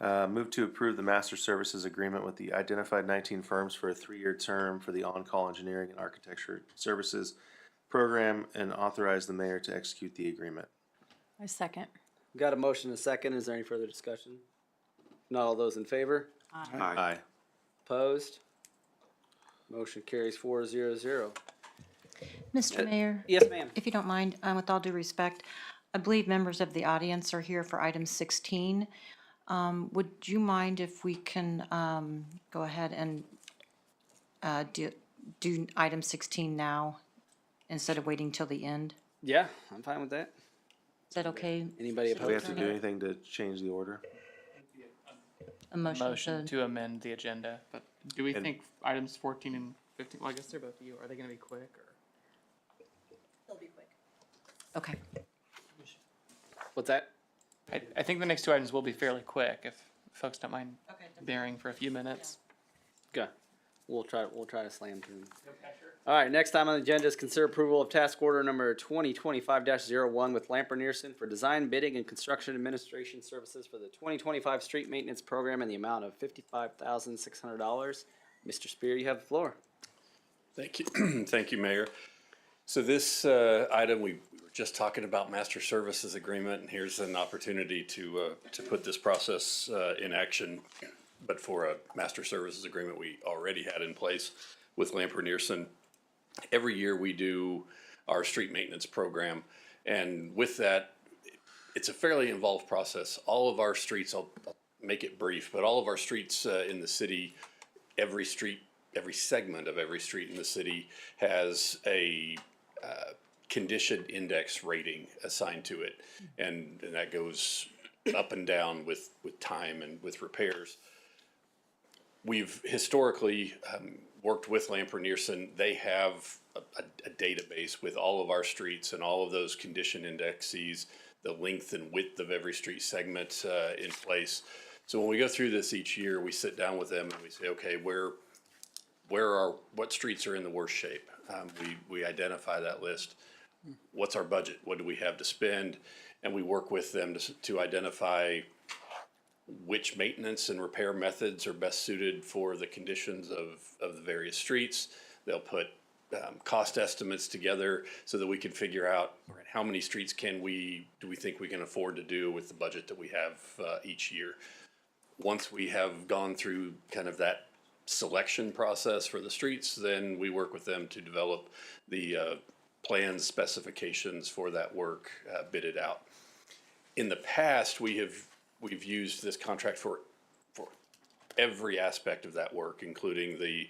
Move to approve the master services agreement with the identified 19 firms for a 3-year term for the on-call engineering and architecture services program and authorize the mayor to execute the agreement. I second. Got a motion and a second. Is there any further discussion? Not all those in favor? Aye. Opposed? Motion carries 4-0-0. Mr. Mayor? Yes, ma'am. If you don't mind, with all due respect, I believe members of the audience are here for item 16. Would you mind if we can go ahead and do item 16 now instead of waiting till the end? Yeah, I'm fine with that. Is that okay? Anybody Do we have opposed? to do anything to change the order? A motion To amend the agenda, but do we And- think items 14 and 15, well, I guess they're both you, are they gonna be quick, or? They'll be quick. Okay. What's that? I think the next 2 items will be fairly quick, if folks don't mind bearing for a few minutes. Okay. We'll try to slam through. All right, next time on the agenda is consider approval of task order number 2025-01 with Lamper Nearson for design, bidding, and construction administration services for the 2025 street maintenance program in the amount of $55,600. Mr. Spear, you have the floor. Thank you. Thank you, Mayor. So this item, we were just talking about master services agreement, and here's an opportunity to put this process in action, but for a master services agreement we already had in place with Lamper Nearson. Every year we do our street maintenance program, and with that, it's a fairly involved process. All of our streets, I'll make it brief, but all of our streets in the city every street, every segment of every street in the city has a condition index rating assigned to it. And that goes up and down with time and with repairs. We've historically worked with Lamper Nearson. They have a database with all of our streets and all of those condition indexes, the length and width of every street segment in place. So when we go through this each year, we sit down with them and we say, okay, what streets are in the worst shape? We identify that list. What's our budget? What do we have to spend? And we work with them to identify which maintenance and repair methods are best suited for the conditions of the various streets. They'll put cost estimates together so that we can figure out how many streets do we think we can afford to do with the budget that we have each year. Once we have gone through kind of that selection process for the streets, then we work with them to develop the plans, specifications for that work, bid it out. In the past, we've used this contract for every aspect of that work, including the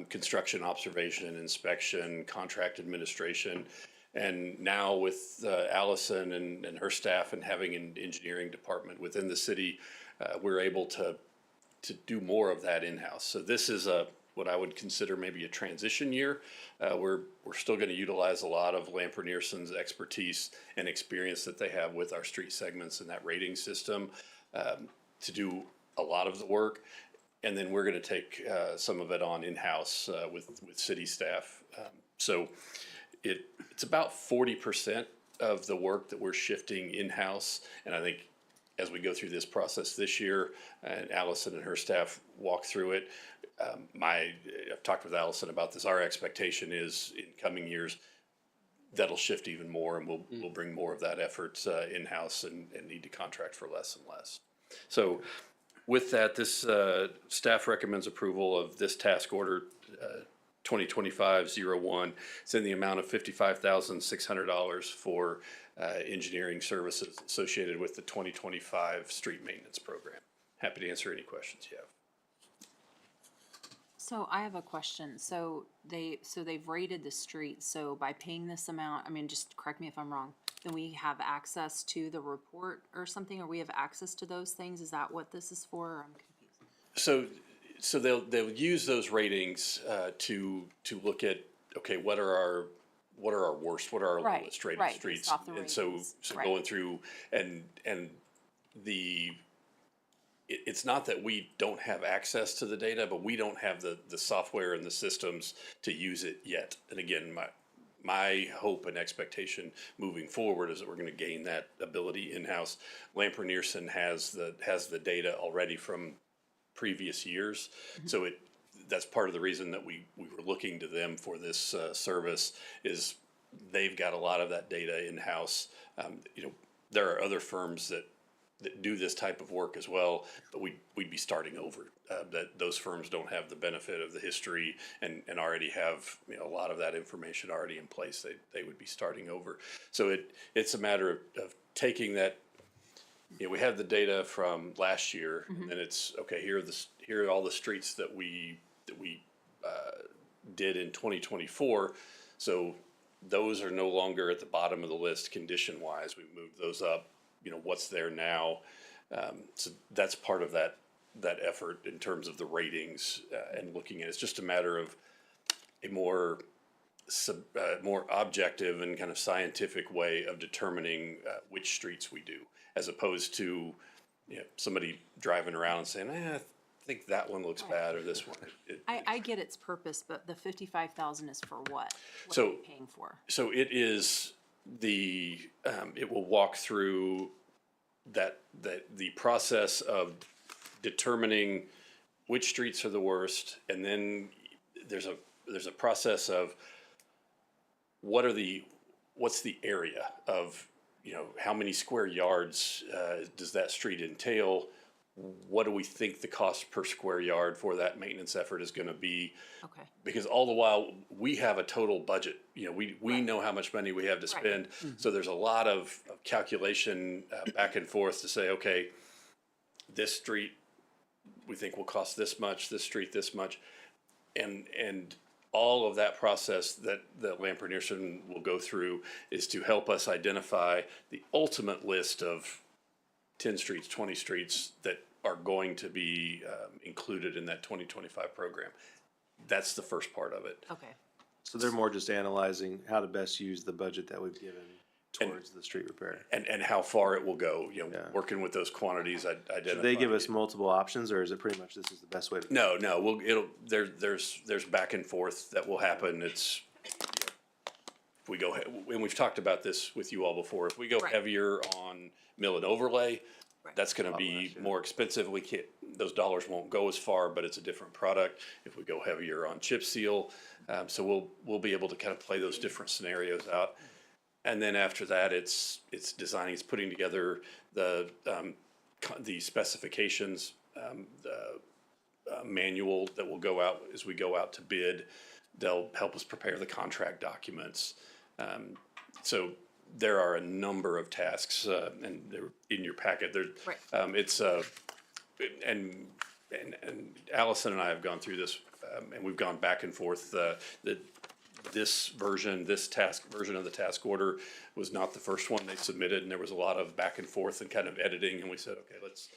construction observation, inspection, contract administration. And now with Allison and her staff and having an engineering department within the city, we're able to do more of that in-house. So this is what I would consider maybe a transition year. We're still going to utilize a lot of Lamper Nearson's expertise and experience that they have with our street segments and that rating system to do a lot of the work. And then we're going to take some of it on in-house with city staff. So it's about 40% of the work that we're shifting in-house. And I think as we go through this process this year, and Allison and her staff walk through it, I've talked with Allison about this. Our expectation is in coming years, that'll shift even more, and we'll bring more of that effort in-house and need to contract for less and less. So with that, this staff recommends approval of this task order 2025-01. It's in the amount of $55,600 for engineering services associated with the 2025 street maintenance program. Happy to answer any questions you have. So I have a question. So they've rated the streets. So by paying this amount, I mean, just correct me if I'm wrong, then we have access to the report or something, or we have access to those things? Is that what this is for? Or I'm confused. So they'll use those ratings to look at, okay, what are our worst, what are our lowest rated streets? And so going through and it's not that we don't have access to the data, but we don't have the software and the systems to use it yet. And again, my hope and expectation moving forward is that we're going to gain that ability in-house. Lamper Nearson has the data already from previous years. Mm-hmm. So that's part of the reason that we were looking to them for this service is they've got a lot of that data in-house. There are other firms that do this type of work as well, but we'd be starting over. That those firms don't have the benefit of the history and already have a lot of that information already in place. They would be starting over. So it's a matter of taking that. We have the data from last year, mm-hmm. and then it's okay. Here are all the streets that we did in 2024. So those are no longer at the bottom of the list condition wise. We've moved those up. What's there now. So that's part of that effort in terms of the ratings and looking at it. It's just a matter of a more objective and kind of scientific way of determining which streets we do, as opposed to somebody driving around and saying, I think that one looks bad or this one. I get its purpose, but the $55,000 is for what? What are we paying for? So it is it will walk through the process of determining which streets are the worst, and then there's a process of what's the area of how many square yards does that street entail? What do we think the cost per square yard for that maintenance effort is going to be? Okay. Because all the while we have a total budget. We know how much money we have to spend. Mm-hmm. So there's a lot of calculation back and forth to say, okay, this street, we think will cost this much, this street this much. And all of that process that Lamper Nearson will go through is to help us identify the ultimate list of 10 streets, 20 streets that are going to be included in that 2025 program. That's the first part of it. Okay. So they're more just analyzing how to best use the budget that we've given towards the street repair. And how far it will go, you know, working with those quantities, identifying. Should they give us multiple options, or is it pretty much this is the best way to? No, there's back and forth that will happen. It's, if we go, and we've talked about this with you all before, if we go Right. heavier on mill and overlay, Right. that's gonna be more expensive. We can't, those dollars won't go as far, but it's a different product. If we go heavier on chip seal, so we'll be able to kind of play those different scenarios out. And then after that, it's designing, it's putting together the specifications, the manual that will go out as we go out to bid. They'll help us prepare the contract documents. So there are a number of tasks, and they're in your packet. Right. It's and Allison and I have gone through this, and we've gone back and forth. This task version of the task order was not the first one they submitted, and there was a lot of back and forth and kind of editing, and we said, okay, let's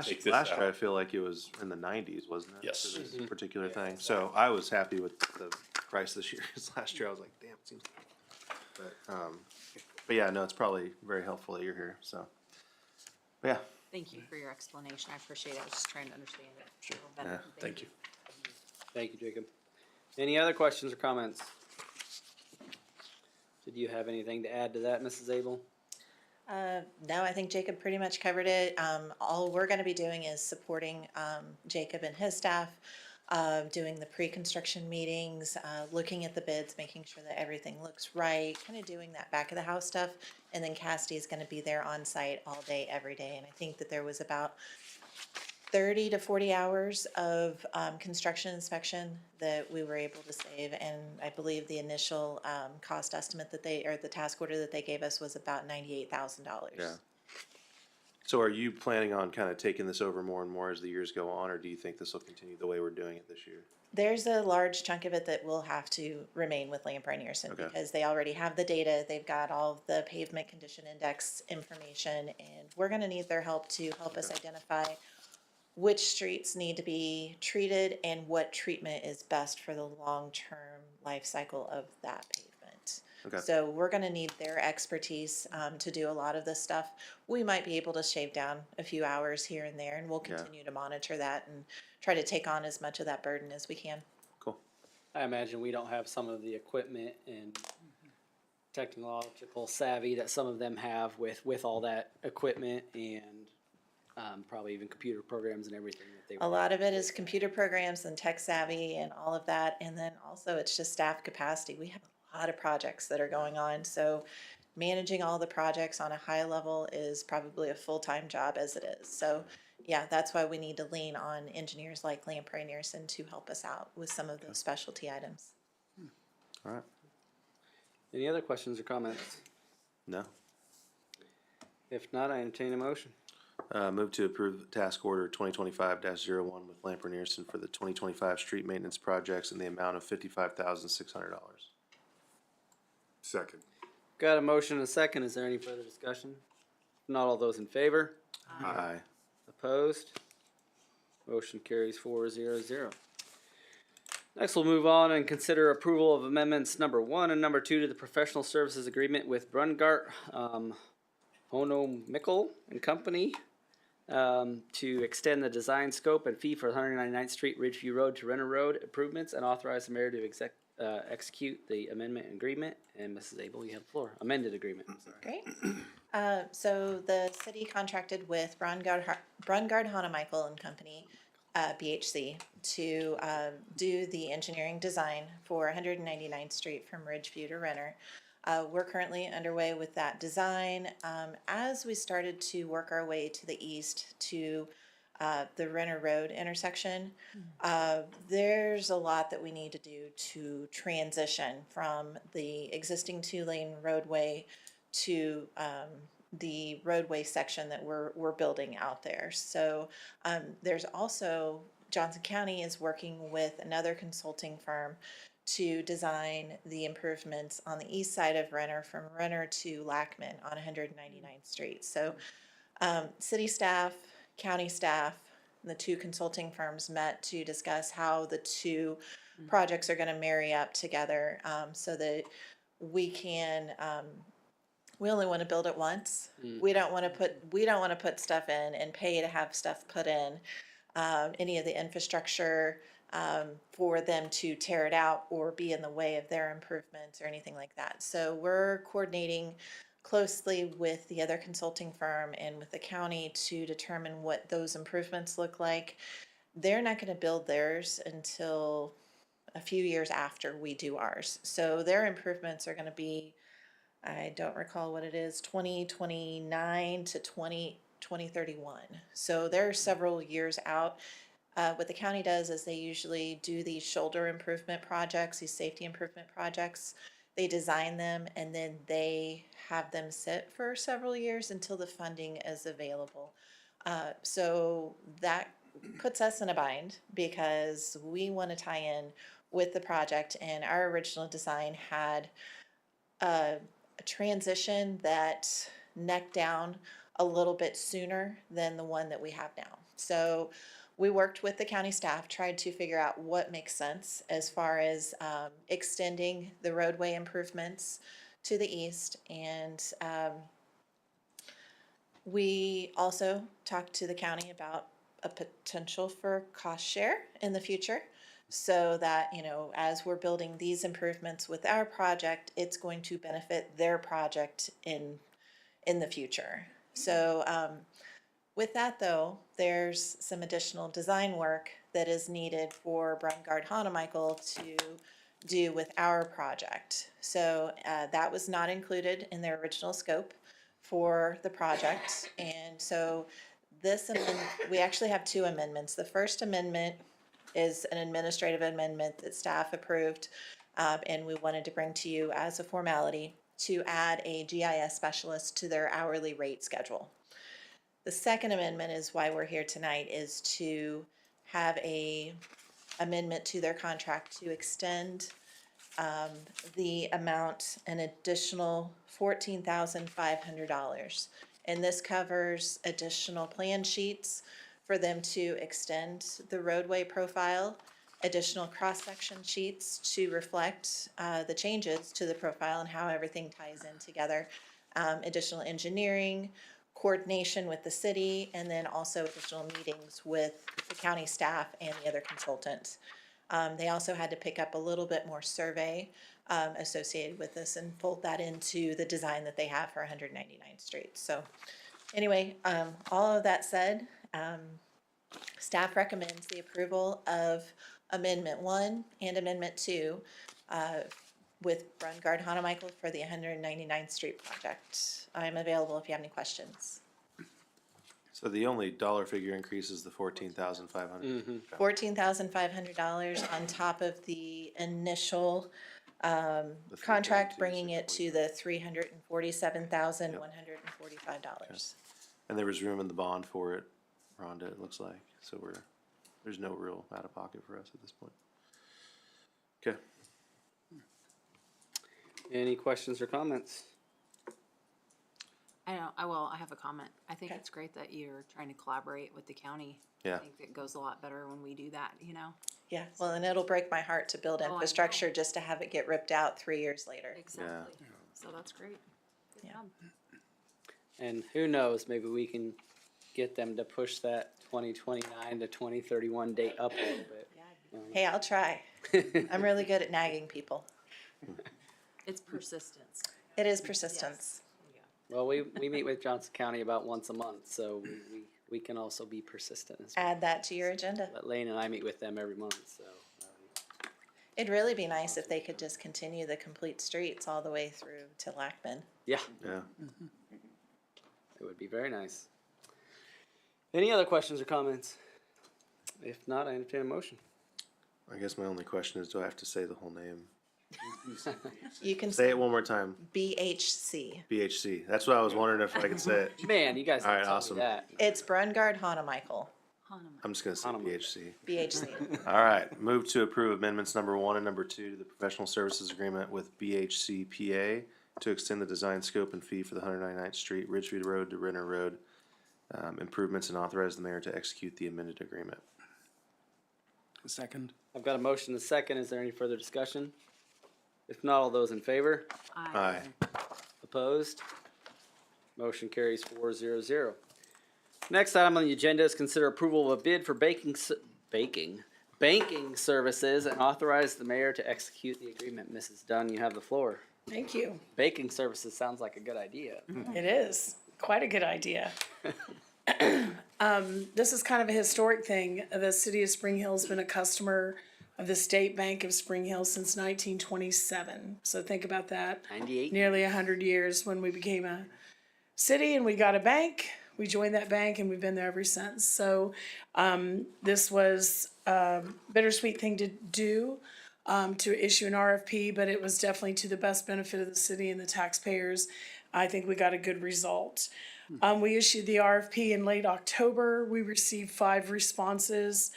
take this Last out. year, I feel like it was in the 90s, wasn't it? Yes. For this particular thing. So I was happy with the price this year, 'cause last year I was like, damn, it seems. But yeah, no, it's probably very helpful that you're here, so. But yeah, Thank you for your explanation. I appreciate it. I was just trying to understand it a little better. Yeah, Thank you. Thank you, Jacob. Any other questions or comments? Did you have anything to add to that, Mrs. Abel? No, I think Jacob pretty much covered it. All we're gonna be doing is supporting, Jacob and his staff, doing the pre-construction meetings, looking at the bids, making sure that everything looks right, kind of doing that back of the house stuff. And then Cassidy's gonna be there on site all day, every day. And I think that there was about 30 to 40 hours of, construction inspection that we were able to save. And I believe the initial, cost estimate that or the task order that they gave us was about $98,000. yeah. So are you planning on kind of taking this over more and more as the years go on, or do you think this will continue the way we're doing it this year? There's a large chunk of it that will have to remain with Lamper and Nearson Okay. because they already have the data. They've got all of the pavement condition index information, and we're gonna need their help to help us identify which streets need to be treated and what treatment is best for the long-term life cycle of that pavement. Okay. So we're gonna need their expertise, to do a lot of this stuff. We might be able to shave down a few hours here and there, and we'll Yeah. continue to monitor that and try to take on as much of that burden as we can. Cool. I imagine we don't have some of the equipment and technological savvy that some of them have with all that equipment and probably even computer programs and everything that they. A lot of it is computer programs and tech savvy and all of that, and then also it's just staff capacity. We have a lot of projects that are going on, so managing all the projects on a high level is probably a full-time job as it is. So, yeah, that's why we need to lean on engineers like Lamprey and Nearson to help us out with some of those specialty items. All right. Any other questions or comments? No. If not, I entertain a motion. Move to approve task order 2025-01 with Lamper Nearson for the 2025 street maintenance projects in the amount of $55,600. Second. Got a motion and a second. Is there any further discussion? If not, all those in favor? Aye. Opposed? Motion carries 4-0-0. Next, we'll move on and consider approval of amendments number 1 and number 2 to the professional services agreement with Brungart, Hono Mickle and Company, to extend the design scope and fee for 199th Street Ridgeview Road to Renner Road improvements and authorize the mayor to execute the amendment agreement. And Mrs. Abel, you have the floor. Amended agreement, I'm sorry. Great. So the city contracted with Brungard Hanamichael and Company, BHC, to do the engineering design for 199th Street from Ridgeview to Renner. We're currently underway with that design. As we started to work our way to the east to the Renner Road intersection, there's a lot that we need to do to transition from the existing 2-lane roadway to the roadway section that we're building out there. So there's also, Johnson County is working with another consulting firm to design the improvements on the east side of Renner, from Renner to Lackman on 199th Street. So city staff, county staff, the two consulting firms met to discuss how the two projects are going to marry up together, so that we can, we only want to build it once. We don't want to put stuff in and pay to have stuff put in, any of the infrastructure, for them to tear it out or be in the way of their improvements or anything like that. So we're coordinating closely with the other consulting firm and with the county to determine what those improvements look like. They're not going to build theirs until a few years after we do ours. So their improvements are going to be, I don't recall what it is, 2029 to 2031. So they're several years out. What the county does is they usually do these shoulder improvement projects, these safety improvement projects. They design them and then they have them sit for several years until the funding is available. So that puts us in a bind because we want to tie in with the project, and our original design had a transition that necked down a little bit sooner than the one that we have now. So we worked with the county staff, tried to figure out what makes sense as far as extending the roadway improvements to the east. And we also talked to the county about a potential for cost share in the future, so that, you know, as we're building these improvements with our project, it's going to benefit their project in the future. So with that though, there's some additional design work that is needed for Brungard Hanemichael to do with our project. So that was not included in their original scope for the project. And so this amendment, we actually have two amendments. The first amendment is an administrative amendment that staff approved, and we wanted to bring to you as a formality to add a GIS specialist to their hourly rate schedule. The second amendment is why we're here tonight, is to have a amendment to their contract to extend the amount, an additional $14,500. And this covers additional plan sheets for them to extend the roadway profile, additional cross-section sheets to reflect the changes to the profile and how everything ties in together, additional engineering, coordination with the city, and then also additional meetings with the county staff and the other consultants. They also had to pick up a little bit more survey associated with this and fold that into the design that they have for 199th Street. So anyway, all of that said, staff recommends the approval of Amendment 1 and Amendment 2 with Brungard Hanemichael for the 199th Street project. I'm available if you have any questions. So the only dollar figure increase is the $14,500. $14,500 on top of the initial contract, bringing it to the $347,145. And there was room in the bond for it, Rhonda, it looks like. So there's no real out of pocket for us at this point. Okay. Any questions or comments? I have a comment. I think it's great that you're trying to collaborate with the county. Yeah. I think it goes a lot better when we do that, you know? Yeah, well, and it'll break my heart to build I know. infrastructure just to have it get ripped out 3 years later. Exactly. So that's great. Good Yeah. job. And who knows, maybe we can get them to push that 2029 to 2031 date up a little bit. Hey, I'll try. I'm really good at nagging people. It's persistence. It is persistence. Well, we meet with Johnson County about once a month, so we can also be persistent as well. Add that to your agenda. But Lane and I meet with them every month, so. It'd really be nice if they could just continue the complete streets all the way through to Lackman. Yeah, Yeah. it would be very nice. Any other questions or comments? If not, I entertain a motion. I guess my only question is, do I have to say the whole name? You can Say it one more time. BHC. BHC. That's what I was wondering if I could say it. Man, you guys All right, didn't tell me awesome. that. It's Brungard Hanamichael, I'm just gonna say BHC. BHC. All right, move to approve amendments number 1 and number 2 to the professional services agreement with BHCPA to extend the design scope and fee for the 199th Street, Ridgeview Road to Renner Road improvements, and authorize the mayor to execute the amended agreement. Second. I've got a motion and a second. Is there any further discussion? If not, all those in favor? Aye. Opposed? Motion carries 4-0-0. Next item on the agenda is consider approval of a bid for banking services and authorize the mayor to execute the agreement. Mrs. Dunn, you have the floor. Thank you. Banking services sounds like a good idea. It is quite a good idea. This is kind of a historic thing. The city of Spring Hill has been a customer of the State Bank of Spring Hill since 1927. So think about that. 98. Nearly 100 years when we became a city and we got a bank. We joined that bank and we've been there ever since. So this was a bittersweet thing to do, to issue an RFP, but it was definitely to the best benefit of the city and the taxpayers. I think we got a good result. We issued the RFP in late October. We received 5 responses.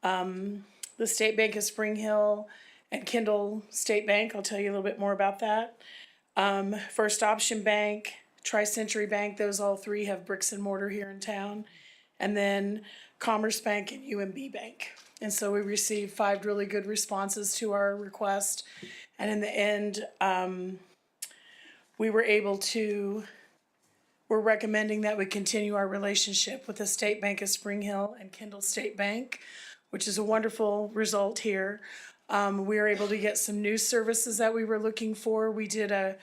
The State Bank of Spring Hill and Kendall State Bank, I'll tell you a little bit more about that. First Option Bank, Tri-Century Bank, those all 3 have bricks and mortar here in town. And then Commerce Bank and UMB Bank. And so we received 5 really good responses to our request. And in the end, we're recommending that we continue our relationship with the State Bank of Spring Hill and Kendall State Bank, which is a wonderful result here. We were able to get some new services that we were looking for. We did a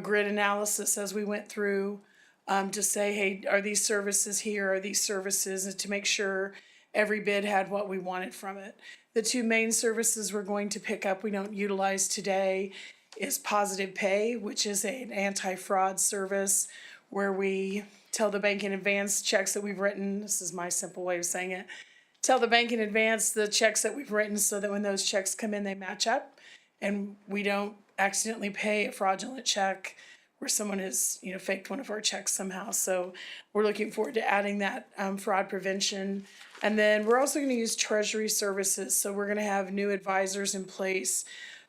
grid analysis as we went through to say, hey, are these services here? Are these services? And to make sure every bid had what we wanted from it. The 2 main services we're going to pick up, we don't utilize today, is Positive Pay, which is an anti-fraud service where we tell the bank in advance checks that we've written. This is my simple way of saying it. Tell the bank in advance the checks that we've written so that when those checks come in, they match up and we don't accidentally pay a fraudulent check where someone has, faked one of our checks somehow. So we're looking forward to adding that fraud prevention. And then we're also going to use Treasury Services. So we're going to have new advisors in place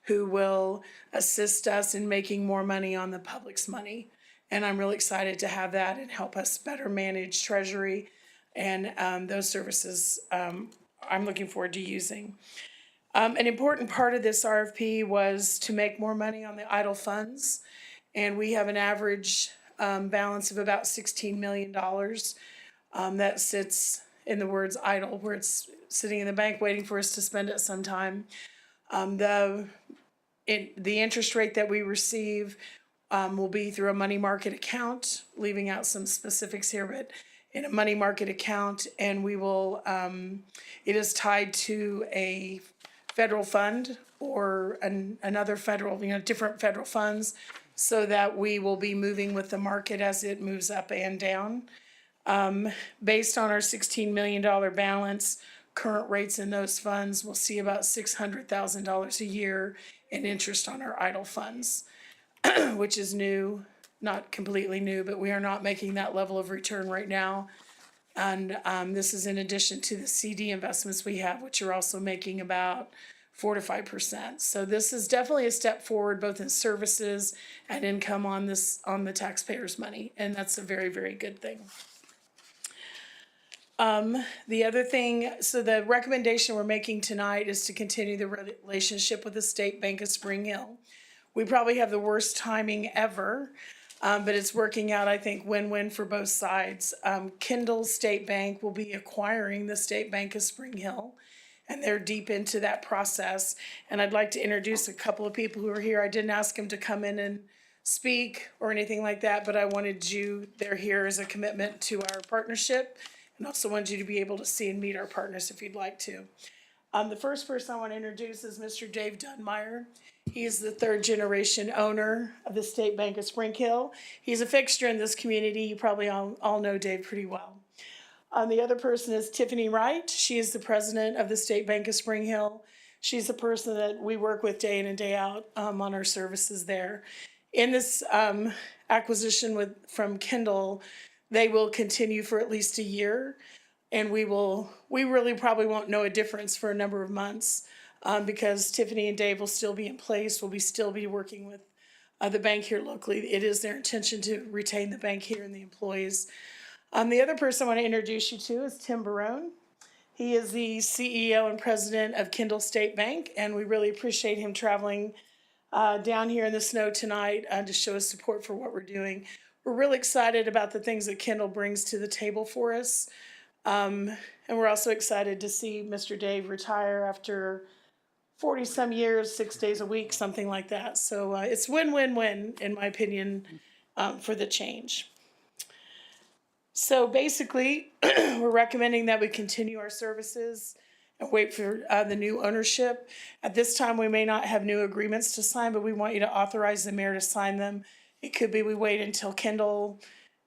who will assist us in making more money on the public's money. And I'm really excited to have that and help us better manage Treasury. And those services I'm looking forward to using. An important part of this RFP was to make more money on the idle funds. And we have an average balance of about $16 million that sits, in the words idle, where it's sitting in the bank waiting for us to spend it sometime. The interest rate that we receive will be through a money market account, leaving out some specifics here, but in a money market account, and we will, it is tied to a federal fund or another federal, different federal funds, so that we will be moving with the market as it moves up and down. Based on our $16 million balance, current rates in those funds, we'll see about $600,000 a year in interest on our idle funds, which is new. Not completely new, but we are not making that level of return right now. And this is in addition to the CD investments we have, which are also making about 4 to 5%. So this is definitely a step forward, both in services and income on the taxpayers' money, and that's a very, very good thing. The other thing, so the recommendation we're making tonight is to continue the relationship with the State Bank of Spring Hill. We probably have the worst timing ever. But it's working out, I think, win-win for both sides. Kendall State Bank will be acquiring the State Bank of Spring Hill, and they're deep into that process. And I'd like to introduce a couple of people who are here. I didn't ask them to come in and speak or anything like that, but I wanted they're here as a commitment to our partnership, and also wanted you to be able to see and meet our partners if you'd like to. The first person I want to introduce is Mr. Dave Dunmeyer. He is the 3rd generation owner of the State Bank of Spring Hill. He's a fixture in this community. You probably all know Dave pretty well. The other person is Tiffany Wright. She is the president of the State Bank of Spring Hill. She's the person that we work with day in and day out on our services there. In this acquisition from Kendall, they will continue for at least a year. And we really probably won't know a difference for a number of months because Tiffany and Dave will still be in place. We'll still be working with the bank here locally. It is their intention to retain the bank here and the employees. The other person I want to introduce you to is Tim Barone. He is the CEO and president of Kendall State Bank, and we really appreciate him traveling down here in the snow tonight to show his support for what we're doing. We're really excited about the things that Kendall brings to the table for us. And we're also excited to see Mr. Dave retire after 40-some years, 6 days a week, something like that. So it's win-win-win, in my opinion, for the change. So basically, we're recommending that we continue our services and wait for the new ownership. At this time, we may not have new agreements to sign, but we want you to authorize the mayor to sign them. It could be we wait until Kendall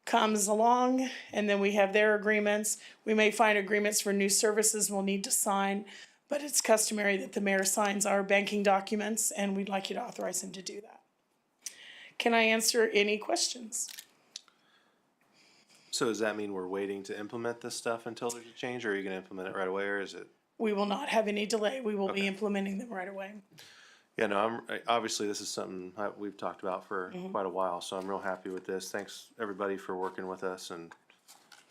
comes along and then we have their agreements. We may find agreements for new services we'll need to sign, but it's customary that the mayor signs our banking documents, and we'd like you to authorize him to do that. Can I answer any questions? So does that mean we're waiting to implement this stuff until there's a change, or are you gonna implement it right away, or is it? We will not have any delay. We will be Okay. implementing them right away. Yeah, no, obviously this is something we've talked about for quite a while, so I'm real happy with this. Thanks, everybody, for working with us, and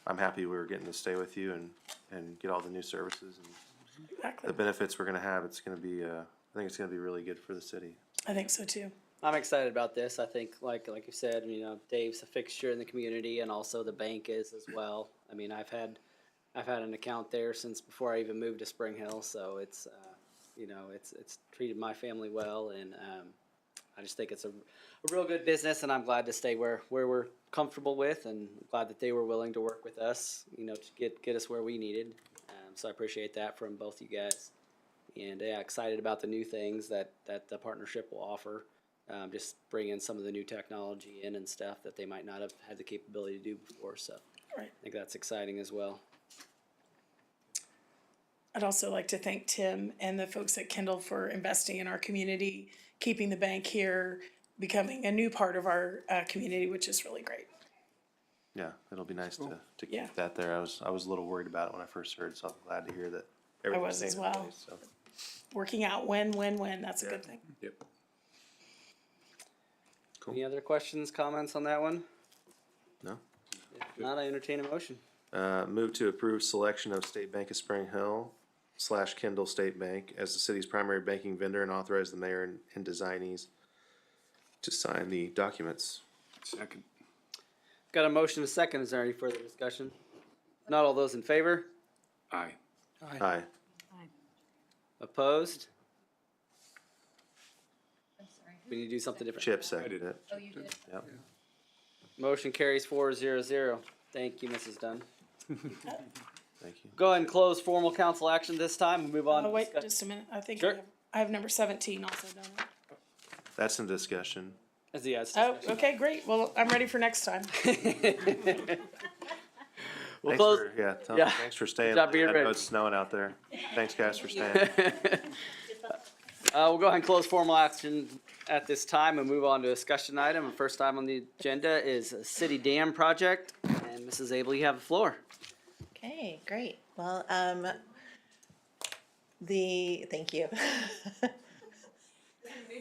I'm happy we were getting to stay with you and get all the new services and Exactly. the benefits we're gonna have. It's gonna be, I think it's gonna be really good for the city. I think so too. I'm excited about this. I think, like you said, Dave's a fixture in the community, and also the bank is as well. I mean, I've had an account there since before I even moved to Spring Hill, so it's treated my family well, and I just think it's a real good business, and I'm glad to stay where we're comfortable with, and glad that they were willing to work with us, to get us where we needed. So I appreciate that from both you guys, and yeah, excited about the new things that the partnership will offer. Just bring in some of the new technology in and stuff that they might not have had the capability to do before. So Right. I think that's exciting as well. I'd also like to thank Tim and the folks at Kendall for investing in our community, keeping the bank here, becoming a new part of our community, which is really great. Yeah, it'll be nice to Yeah. keep that there. I was a little worried about it when I first heard, so I'm glad to hear that. I everything's was as staying in well. place, so. Working out win-win-win, that's a good thing. Yep. Cool. Any other questions, comments on that one? No? If not, I entertain a motion. Move to approve selection of State Bank of Spring Hill / Kendall State Bank as the city's primary banking vendor, and authorize the mayor and designees to sign the documents. Second. Got a motion and a second. Is there any further discussion? Not all those in favor? Aye. Aye. Opposed? I'm sorry. We need to do something different. Chip seconded it. Oh, you did? Yep. Motion carries 4-0-0. Thank you, Mrs. Dunn. Thank you. Go ahead and close formal council action this time. We'll move on. Oh, to wait, discuss- just a minute. I think Sure. I have number 17 also done. That's in discussion. As the yes Oh, discussion. okay, great. Well, I'm ready for next time. We'll Thanks close. for, Yeah. thanks for staying. Good job being I know ready. it's snowing out there. Thanks, guys, for staying. We'll go ahead and close formal action at this time and move on to a discussion item. And first item on the agenda is a city dam project. And Mrs. Abel, you have the floor. Okay, great. Well, thank you.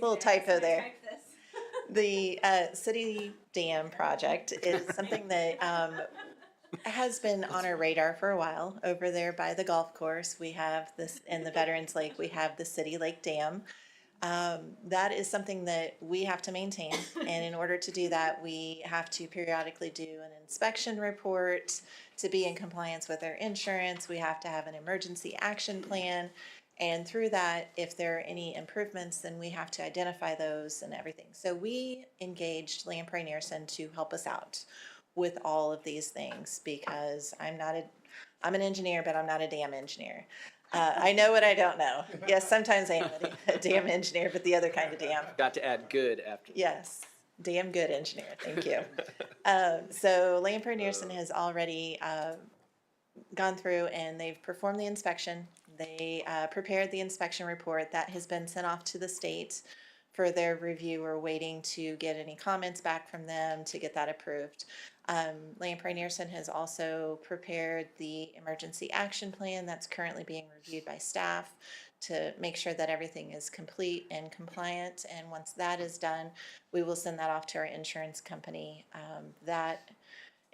Little typo there. The city dam project is something that has been on our radar for a while. Over there by the golf course, we have this, in the Veterans Lake, we have the City Lake Dam. That is something that we have to maintain, and in order to do that, we have to periodically do an inspection report to be in compliance with our insurance. We have to have an emergency action plan, and through that, if there are any improvements, then we have to identify those and everything. So we engaged Lamprey Nearson to help us out with all of these things, because I'm an engineer, but I'm not a dam engineer. I know what I don't know. Yes, sometimes I am a dam engineer, but the other kind of dam. Got to add good after. Yes, damn good engineer, thank you. So Lamprey Nearson has already gone through and they've performed the inspection. They prepared the inspection report that has been sent off to the state for their review. We're waiting to get any comments back from them to get that approved. Lamprey Nearson has also prepared the emergency action plan that's currently being reviewed by staff to make sure that everything is complete and compliant. And once that is done, we will send that off to our insurance company. That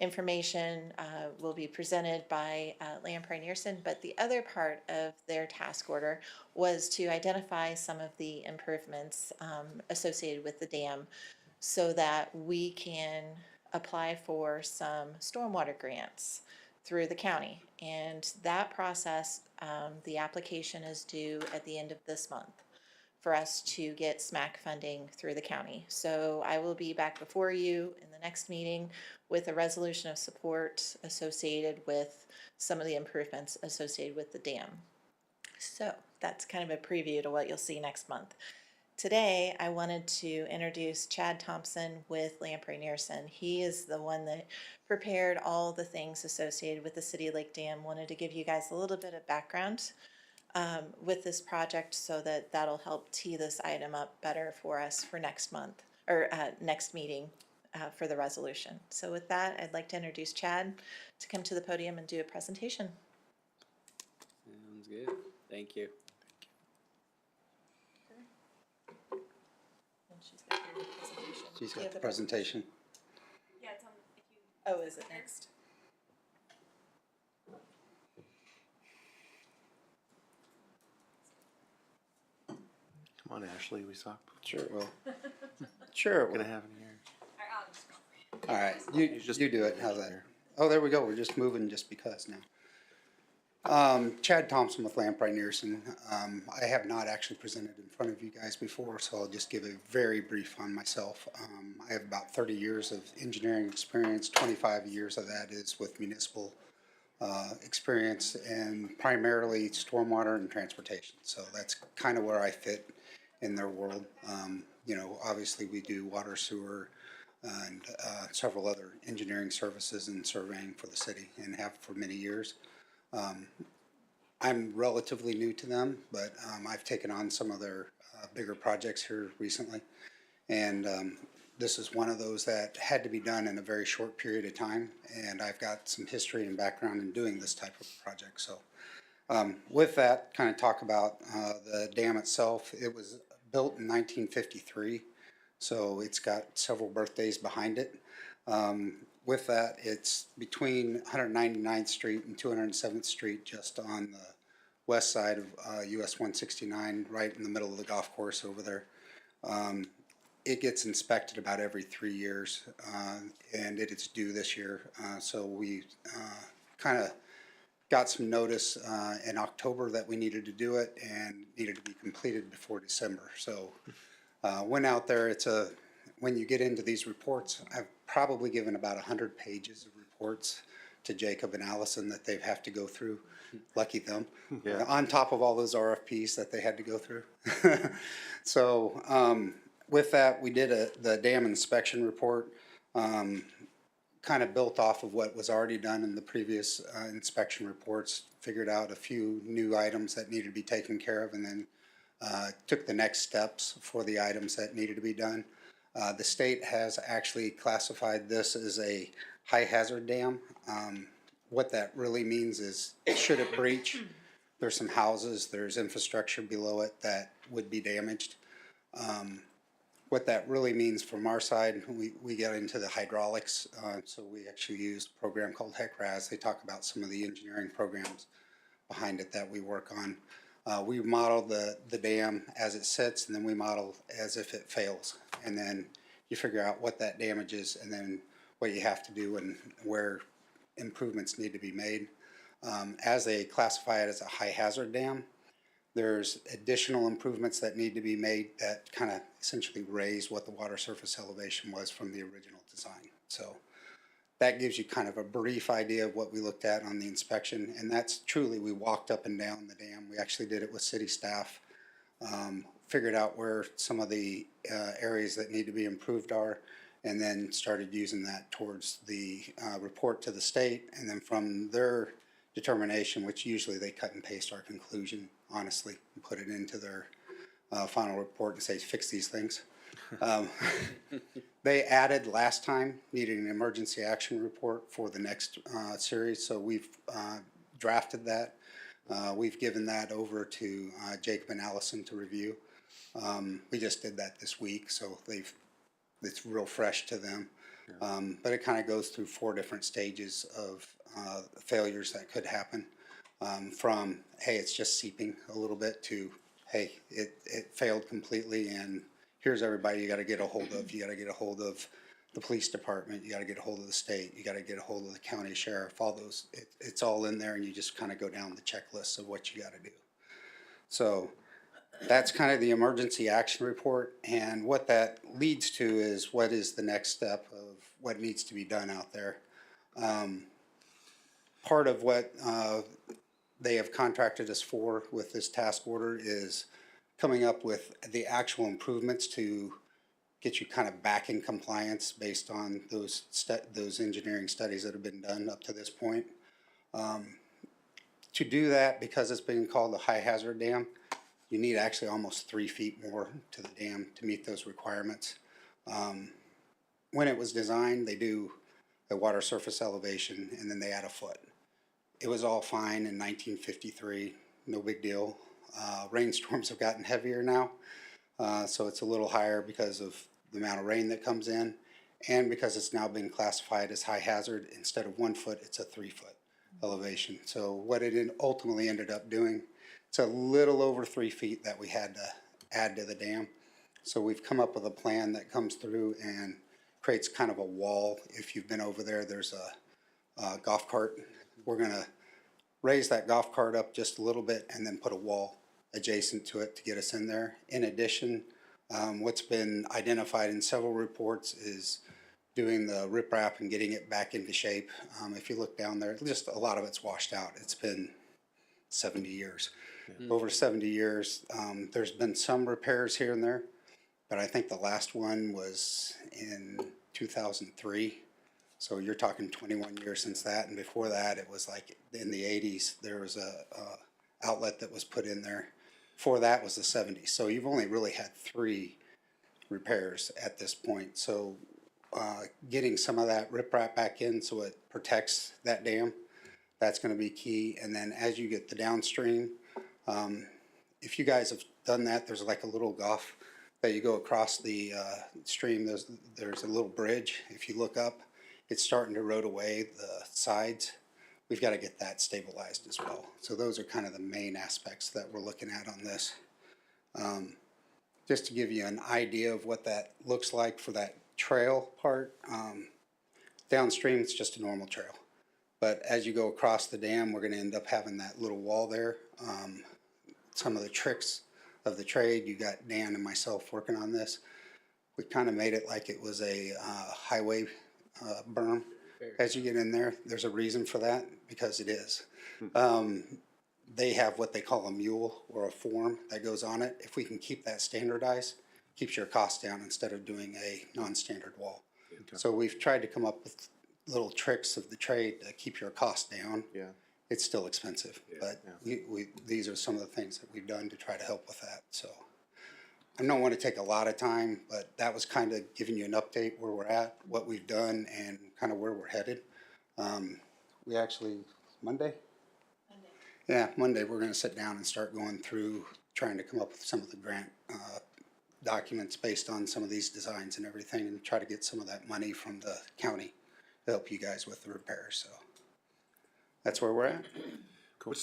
information will be presented by Lamprey Nearson, but the other part of their task order was to identify some of the improvements associated with the dam so that we can apply for some stormwater grants through the county. And that process, the application is due at the end of this month for us to get SMAC funding through the county. So I will be back before you in the next meeting with a resolution of support associated with some of the improvements associated with the dam. So that's kind of a preview to what you'll see next month. Today, I wanted to introduce Chad Thompson with Lamprey Nearson. He is the one that prepared all the things associated with the City Lake Dam. Wanted to give you guys a little bit of background with this project so that that'll help tee this item up better for us for next month, or next meeting for the resolution. So with that, I'd like to introduce Chad to come to the podium and do a presentation. Sounds good. Thank you. She's She's got the presentation. Yeah, it's on, if you. Oh, is it next? Come on, Ashley, we saw. Sure it will. Sure it will. Gonna have in here. All right, you do it. How's that? Oh, there we go. We're just moving just because now. Chad Thompson with Lamprey Nearson. I have not actually presented in front of you guys before, so I'll just give a very brief on myself. I have about 30 years of engineering experience. 25 years of that is with municipal experience and primarily stormwater and transportation. So that's kind of where I fit in their world. You know, obviously we do water, sewer, and several other engineering services and surveying for the city and have for many years. I'm relatively new to them, but I've taken on some of their bigger projects here recently. And this is one of those that had to be done in a very short period of time. And I've got some history and background in doing this type of project. So with that, kind of talk about the dam itself. It was built in 1953, so it's got several birthdays behind it. With that, it's between 199th Street and 207th Street, just on the west side of US 169, right in the middle of the golf course over there. It gets inspected about every 3 years, and it is due this year. So we kind of got some notice in October that we needed to do it and needed to be completed before December. So went out there. When you get into these reports, I've probably given about 100 pages of reports to Jacob and Allison that they have to go through. Lucky them. Yeah. On top of all those RFPs that they had to go through. So with that, we did the dam inspection report, kind of built off of what was already done in the previous inspection reports, figured out a few new items that needed to be taken care of, and then took the next steps for the items that needed to be done. The state has actually classified this as a high hazard dam. What that really means is, should it breach, there's some houses, there's infrastructure below it that would be damaged. What that really means from our side, we get into the hydraulics, so we actually used a program called HECRAS. They talk about some of the engineering programs behind it that we work on. We model the dam as it sits, and then we model as if it fails. And then you figure out what that damage is, and then what you have to do and where improvements need to be made. As they classify it as a high hazard dam, there's additional improvements that need to be made that kind of essentially raise what the water surface elevation was from the original design. So that gives you kind of a brief idea of what we looked at on the inspection, and that's truly, we walked up and down the dam. We actually did it with city staff, figured out where some of the areas that need to be improved are, and then started using that towards the report to the state, and then from their determination, which usually they cut and paste our conclusion, honestly, and put it into their final report and say, fix these things. They added last time, needed an emergency action report for the next series, so we've drafted that. We've given that over to Jacob and Allison to review. We just did that this week, so it's real fresh to them. But it kind of goes through 4 different stages of failures that could happen. From, hey, it's just seeping a little bit, to, hey, it failed completely, and here's everybody you gotta get a hold of. You gotta get a hold of the police department, you gotta get a hold of the state, you gotta get a hold of the county sheriff, all those, it's all in there, and you just kind of go down the checklist of what you gotta do. So that's kind of the emergency action report, and what that leads to is what is the next step of what needs to be done out there. Part of what they have contracted us for with this task order is coming up with the actual improvements to get you kind of back in compliance based on those engineering studies that have been done up to this point. To do that, because it's been called a high hazard dam, you need actually almost 3 feet more to the dam to meet those requirements. When it was designed, they do a water surface elevation and then they add a foot. It was all fine in 1953, no big deal. Rainstorms have gotten heavier now, so it's a little higher because of the amount of rain that comes in, and because it's now been classified as high hazard. Instead of 1 foot, it's a 3 foot elevation. So what it ultimately ended up doing, it's a little over 3 feet that we had to add to the dam. So we've come up with a plan that comes through and creates kind of a wall. If you've been over there, there's a golf cart. We're gonna raise that golf cart up just a little bit and then put a wall adjacent to it to get us in there. In addition, what's been identified in several reports is doing the riprap and getting it back into shape. If you look down there, just a lot of it's washed out. It's been 70 years. Over 70 years, there's been some repairs here and there, but I think the last one was in 2003. So you're talking 21 years since that, and before that, it was like in the 80s, there was a outlet that was put in there. Before that was the 70s. So you've only really had 3 repairs at this point. So getting some of that riprap back in so it protects that dam, that's gonna be key. And then as you get the downstream, if you guys have done that, there's like a little gulf that you go across the stream. There's a little bridge. If you look up, it's starting to erode away the sides. We've got to get that stabilized as well. So those are kind of the main aspects that we're looking at on this. Just to give you an idea of what that looks like for that trail part, downstream it's just a normal trail. But as you go across the dam, we're going to end up having that little wall there. Some of the tricks of the trade, you got Dan and myself working on this. We kind of made it like it was a highway berm. As you get in there, there's a reason for that, because it is. They have what they call a mule or a form that goes on it. If we can keep that standardized, keeps your costs down instead of doing a non-standard wall. Okay. So we've tried to come up with little tricks of the trade to keep your costs down. Yeah. It's still expensive, but these are some of the things that we've done to try to help with that. So I don't want to take a lot of time, but that was kind of giving you an update where we're at, what we've done, and kind of where we're headed. We actually, Monday? Yeah, Monday we're going to sit down and start going through trying to come up with some of the grant documents based on some of these designs and everything, and try to get some of that money from the county to help you guys with the repairs. So that's where we're at. Cool.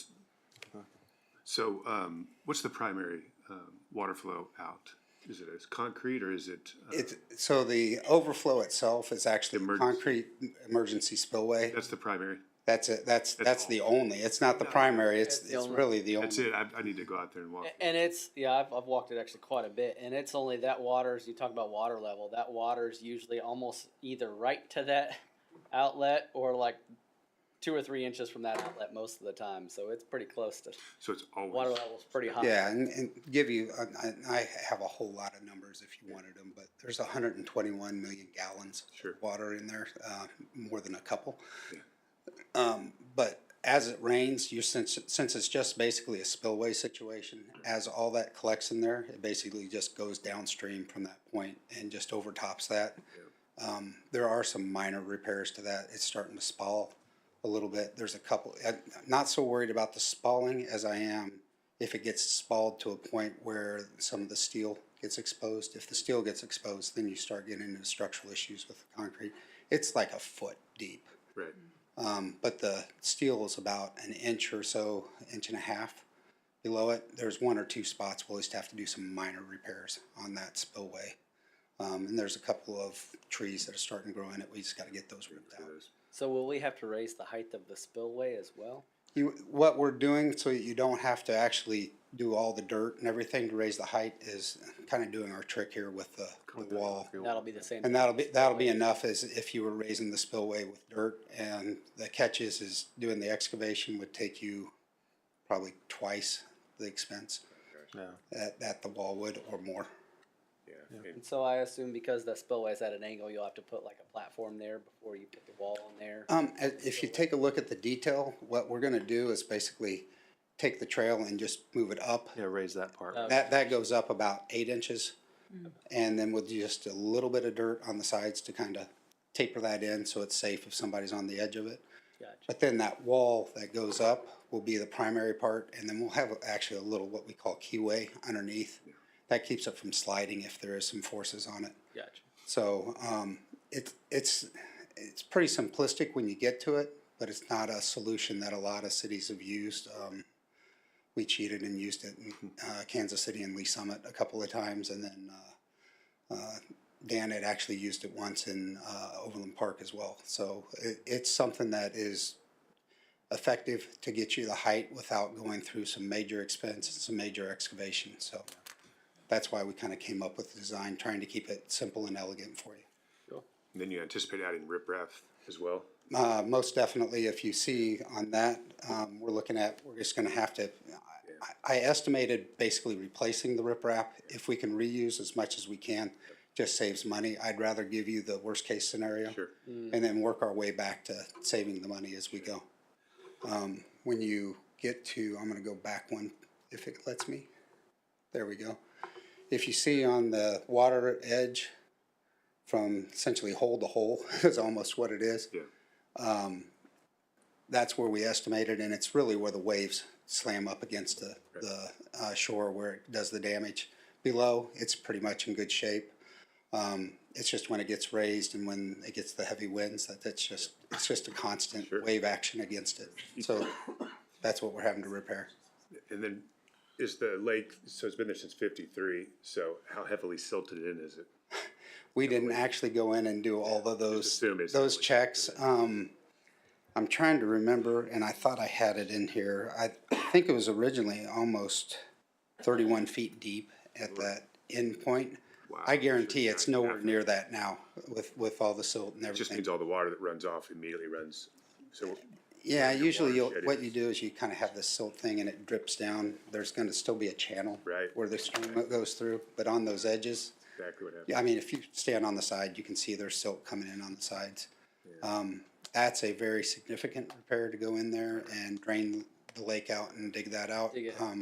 So what's the primary water flow out? Is it as concrete or is it? So the overflow itself is actually concrete emergency spillway. That's the primary. That's it. That's the only. It's not the primary. It's really the only. That's it. I need to go out there and walk. And it's, yeah, I've walked it actually quite a bit, and it's only that water's, you talk about water level, that water's usually almost either right to that outlet or like 2 or 3 inches from that outlet most of the time. So it's pretty close to. So it's always. Water level's pretty high. Yeah, and give you, I have a whole lot of numbers if you wanted them, but there's 121 million gallons of water in there, more than a couple. Yeah. But as it rains, since it's just basically a spillway situation, as all that collects in there, it basically just goes downstream from that point and just overtops that. There are some minor repairs to that. It's starting to spall a little bit. There's a couple, I'm not so worried about the spalling as I am if it gets spalled to a point where some of the steel gets exposed. If the steel gets exposed, then you start getting into structural issues with the concrete. It's like a foot deep. Right. But the steel is about an inch or so, inch and a half below it. There's one or two spots we'll just have to do some minor repairs on that spillway. And there's a couple of trees that are starting to grow in it. We just got to get those ripped out. So will we have to raise the height of the spillway as well? What we're doing so that you don't have to actually do all the dirt and everything to raise the height is kind of doing our trick here with the wall. That'll be the same. And that'll be enough as if you were raising the spillway with dirt. And the catch is doing the excavation would take you probably twice the expense that the wall would or more. Yeah. And so I assume because the spillway is at an angle, you'll have to put like a platform there before you put the wall in there. If you take a look at the detail, what we're gonna do is basically take the trail and just move it up. Yeah, raise that part. That goes up about 8 inches. And then with just a little bit of dirt on the sides to kind of taper that in so it's safe if somebody's on the edge of it. Gotcha. But then that wall that goes up will be the primary part, and then we'll have actually a little what we call keyway underneath. That keeps it from sliding if there is some forces on it. Gotcha. So it's pretty simplistic when you get to it, but it's not a solution that a lot of cities have used. We cheated and used it in Kansas City and Lee Summit a couple of times, and then Dan had actually used it once in Overland Park as well. So it's something that is effective to get you the height without going through some major expense and some major excavation. So that's why we kind of came up with the design, trying to keep it simple and elegant for you. Cool. And then you anticipate adding riprap as well? Most definitely, if you see on that, we're just gonna have to, I estimated basically replacing the riprap. If we can reuse as much as we can, just saves money. I'd rather give you the worst case scenario. Sure. And then work our way back to saving the money as we go. When you get to, I'm gonna go back one, if it lets me. There we go. If you see on the water edge from essentially hole to hole is almost what it is. Yeah. That's where we estimated, and it's really where the waves slam up against the shore where it does the damage. Below, it's pretty much in good shape. It's just when it gets raised and when it gets the heavy winds it's just a constant wave action against it. So that's what we're having to repair. And then is the lake, so it's been there since 53, so how heavily silted in is it? We didn't actually go in and do all of those checks. I'm trying to remember, and I thought I had it in here. I think it was originally almost 31 feet deep at that end point. Wow. I guarantee it's nowhere near that now with all the silt and It just everything. means all the water that runs off immediately runs, so. Yeah, usually watershed what is. you do is you kind of have this silt thing and it drips down. There's going to still be a channel where the stream goes through, but on those edges, Exactly what happened. yeah, I mean, if you stand on the side, you can see there's silt coming in on the sides. That's a very significant repair to go in there and drain the lake out and dig that out. Dig it out.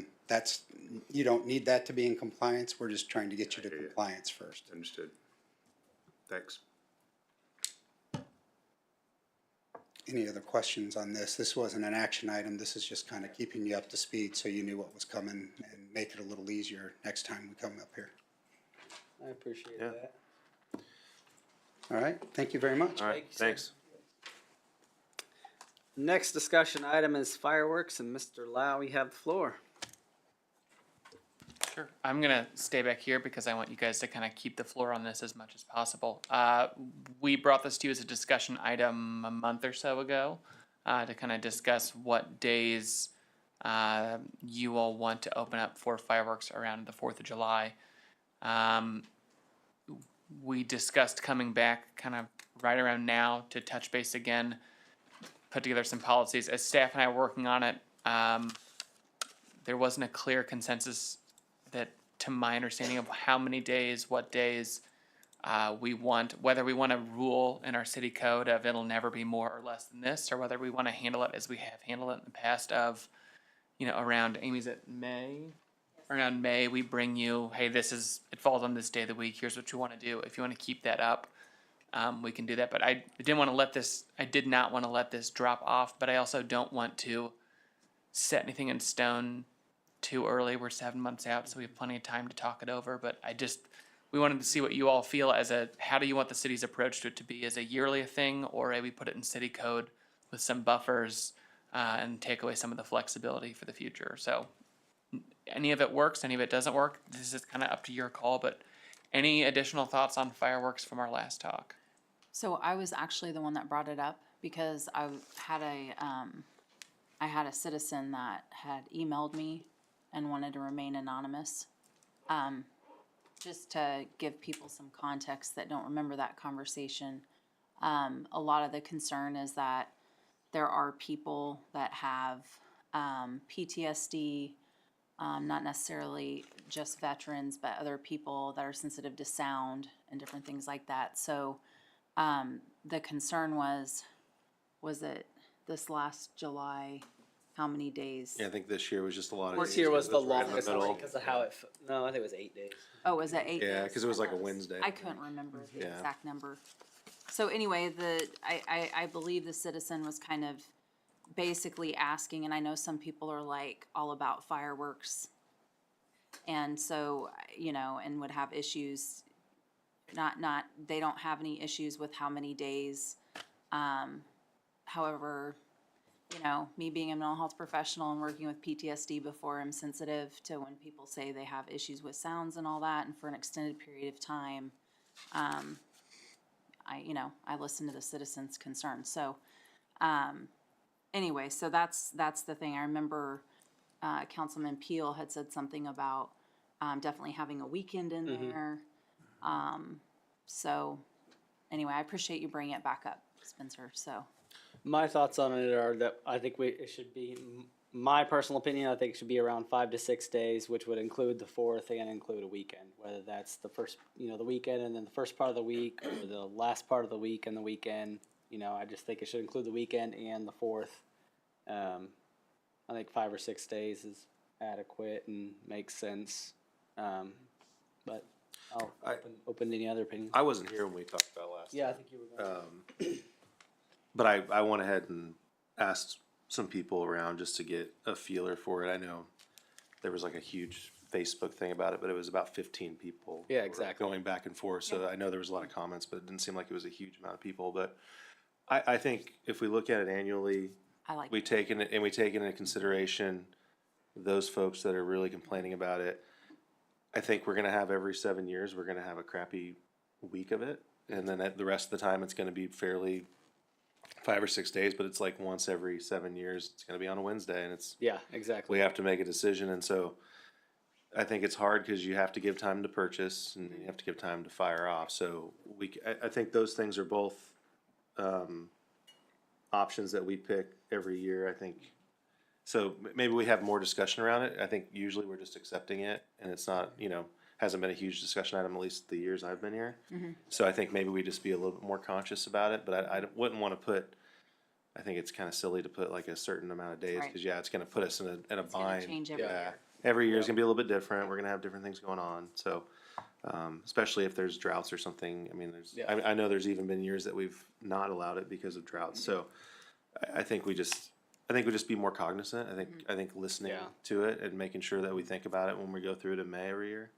You don't need that to be in compliance. We're just trying to get you to compliance first. Understood. Thanks. Any other questions on this? This wasn't an action item. This is just kind of keeping you up to speed so you knew what was coming and make it a little easier next time we come up here. I appreciate that. All right, thank you very much. All right, thanks. Next discussion item is fireworks, and Mr. Lau, you have the floor. Sure. I'm gonna stay back here because I want you guys to kind of keep the floor on this as much as possible. We brought this to you as a discussion item a month or so ago to kind of discuss what days you all want to open up for fireworks around the 4th of July. We discussed coming back kind of right around now to touch base again, put together some policies. As staff and I were working on it, there wasn't a clear consensus that, to my understanding of how many days, what days, whether we want to rule in our city code of it'll never be more or less than this, or whether we want to handle it as we have handled it in the past of, around, Amy's at May? Around May, we bring you, hey, it falls on this day of the week, here's what you want to do. If you want to keep that up, we can do that. But I did not want to let this drop off, but I also don't want to set anything in stone too early. We're 7 months out, so we have plenty of time to talk it over. But we wanted to see what you all feel how do you want the city's approach to it to be? As a yearly thing, or we put it in city code with some buffers and take away some of the flexibility for the future. So any of it works, any of it doesn't work. This is kind of up to your call, but any additional thoughts on fireworks from our last talk? So I was actually the one that brought it up because I had a citizen that had emailed me and wanted to remain anonymous. Just to give people some context that don't remember that conversation, a lot of the concern is that there are people that have PTSD, not necessarily just veterans, but other people that are sensitive to sound and different things like that. So the concern was it this last July? How many days? Yeah, I think this year was just a lot of. This year was the Right in longest middle. because of how no, I think it was 8 days. Oh, was it 8 days? Yeah, because it was like a Wednesday. I couldn't remember the Yeah. exact number. So anyway, I believe the citizen was kind of basically asking, and I know some people are like all about fireworks. And so, and would have issues, they don't have any issues with how many days. However, me being a mental health professional and working with PTSD before, I'm sensitive to when people say they have issues with sounds and all that, and for an extended period of time, I listen to the citizens' concerns. So, anyway, so that's the thing. I remember Councilman Peel had said something about definitely having a weekend in there. So, anyway, I appreciate you bringing it back up, Spencer. So. My thoughts on it are that I think it should be, my personal opinion, I think it should be around 5 to 6 days, which would include the 4th and include a weekend, whether that's the first, the weekend and then the first part of the week, or the last part of the week and the weekend. I just think it should include the weekend and the 4th. I think 5 or 6 days is adequate and makes sense. But I'll open to any other opinion. I wasn't here when we talked about last. Yeah, I think you were going. But I went ahead and asked some people around just to get a feeler for it. I know there was like a huge Facebook thing about it, but it was about 15 people. Yeah, exactly. Going back and forth. So I know there was a lot of comments, but it didn't seem like it was a huge amount of people. But I think if we look at it annually, we take into consideration those folks that are really complaining about it. I think we're gonna have every 7 years, we're gonna have a crappy week of it. And then the rest of the time, it's gonna be fairly 5 or 6 days, but it's like once every 7 years, it's gonna be on a Wednesday, and Yeah, exactly. we have to make a decision. And so I think it's hard because you have to give time to purchase and you have to give time to fire off. So I think those things are both options that we pick every year. I think so. Maybe we have more discussion around it. I think usually we're just accepting it, and it's not, hasn't been a huge discussion item at least the years I've been here. So I think maybe we just be a little bit more conscious about it. But I wouldn't want to put. I think it's kind of silly to put like a certain amount of days because it's going to put us in a bind. Change every year. Every year is going to be a little bit different. We're going to have different things going on. So, especially if there's droughts or something. I mean, I know there's even been years that we've not allowed it because of droughts. So, I think we just be more cognizant. I think listening to it and making sure that we think about it when we go through it in May every year,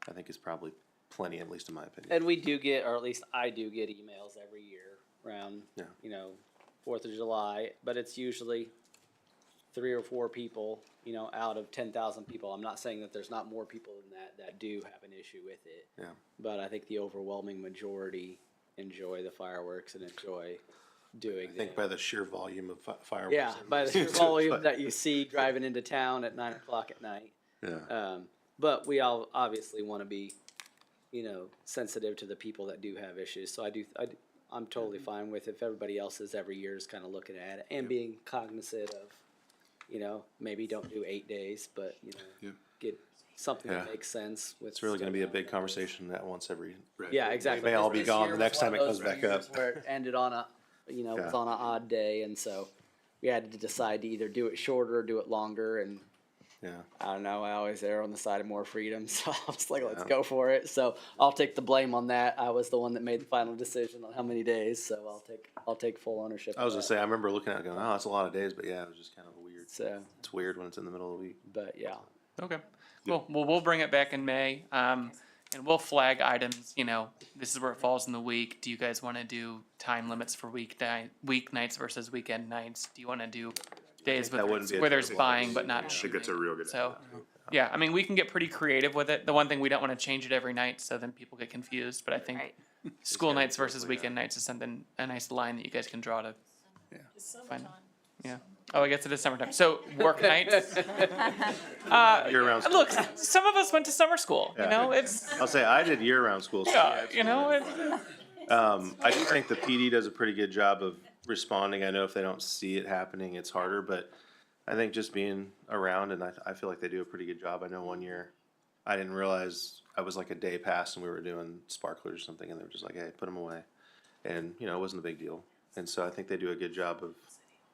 I think is probably plenty, at least in my opinion. And we do get, or at least I do get emails every year around, 4th of July, but it's usually 3 or 4 people, out of 10,000 people. I'm not saying that there's not more people than that do have an issue with it. Yeah. But I think the overwhelming majority enjoy the fireworks and enjoy doing I think by the sheer volume of fireworks. Yeah, by the sheer volume that you see driving into town at 9 o'clock at night. Yeah. But we all obviously want to be, sensitive to the people that do have issues. So I'm totally fine with if everybody else is every year is kind of looking at it and being cognizant of you know, maybe don't do 8 days, but, you know, Yeah. get something that Yeah. makes sense with. It's really gonna be a big conversation that once every. Yeah, exactly. May all be This gone year the was next one time of it those comes back years up. Where it ended on a, you know, it was Yeah. on an odd day, and so we had to decide to either do it shorter or do it longer, and Yeah. I don't know, I always err on the side of more freedom, so I was like, let's Yeah. go for it. So I'll take the blame on that. I was the one that made the final decision on how many days, so I'll take full ownership I was of gonna that. say, I remember looking at it going, oh, that's a lot of days, but yeah, it was just kind of weird. So, It's weird when it's in the middle of the week. but yeah. Okay, cool. Well, we'll bring it back in May, and we'll flag items, you know, this is where it falls in the week. Do you guys wanna do time limits for weeknights versus weekend nights? Do you wanna do days that wouldn't be a where there's terrible buying idea. but not I shooting? think it's a real good So, idea. yeah, I mean, we can get pretty creative with it. The one thing, we don't wanna change it every night, so then people get confused, but I think Right. school nights versus weekend nights is something, a nice line that you guys can draw to find. Yeah. Oh, I guess it is summertime. So work nights. Year-round school. Look, some of us went to summer school. You know, it's I'll say, I did year-round school. so yeah. You know, it's, I do think the PD does a pretty good job of responding. I know if they don't see it happening, it's harder, but I think just being around, and I feel like they do a pretty good job. I know one year, I didn't realize, I was like a day past and we were doing sparklers or something, and they were just like, hey, put them away. And, you know, it wasn't a big deal. And so I think they do a good job of,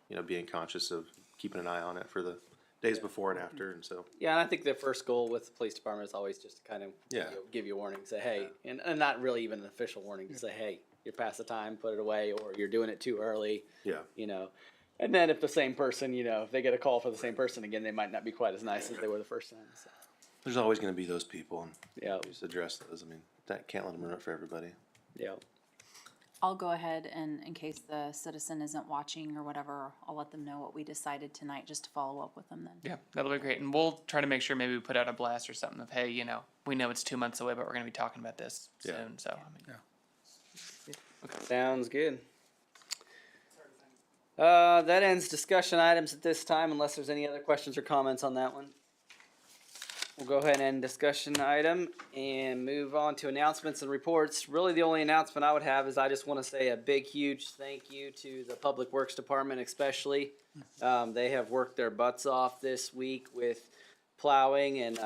you know, being conscious of keeping an eye on it for the days before and after, and so. Yeah, and I think the first goal with the police department is always just to kind of Yeah. give you a warning, say, hey, and not really even an official warning, to say, hey, you're past the time, put it away, or you're doing it too early, Yeah. you know. And then if the same person, you know, if they get a call for the same person again, they might not be quite as nice as they were the first time. So, There's always gonna be those people, and yeah, just address those. I mean, that can't let them run it for everybody. yeah. I'll go ahead and, in case the citizen isn't watching or whatever, I'll let them know what we decided tonight, just to follow up with them then. yeah, that'll be great. And we'll try to make sure maybe we put out a blast or something of, hey, you know, we know it's 2 months away, but we're gonna be talking about this Yeah. soon. So, I mean, Sounds good. That ends discussion items at this time, unless there's any other questions or comments on that one. We'll go ahead and end discussion item and move on to announcements and reports. Really, the only announcement I would have is I just want to say a big, huge thank you to the Public Works Department especially. They have worked their butts off this week with plowing, and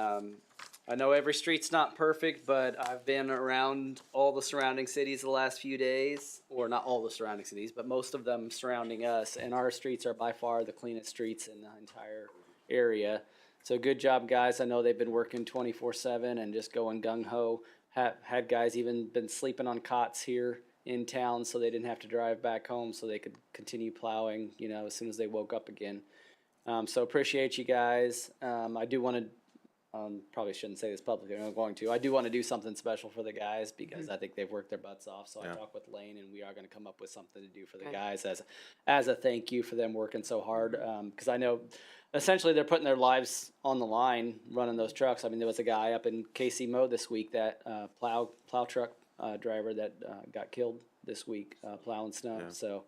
I know every street's not perfect, but I've been around all the surrounding cities the last few days, or not all the surrounding cities, but most of them surrounding us, and our streets are by far the cleanest streets in the entire area. So good job, guys. I know they've been working 24/7 and just going gung-ho. Had guys even been sleeping on cots here in town so they didn't have to drive back home so they could continue plowing, you know, as soon as they woke up again. So appreciate you guys. I do want to, probably shouldn't say this publicly, I'm going to. I do want to do something special for the guys because I think they've worked their butts off. So I Yeah. talked with Lane, and we are going to come up with something to do for the Good. guys as a thank you for them working so hard. Because I know essentially they're putting their lives on the line running those trucks. I mean, there was a guy up in KC Mo this week, that plow truck driver that got killed this week plowing snow. Yeah.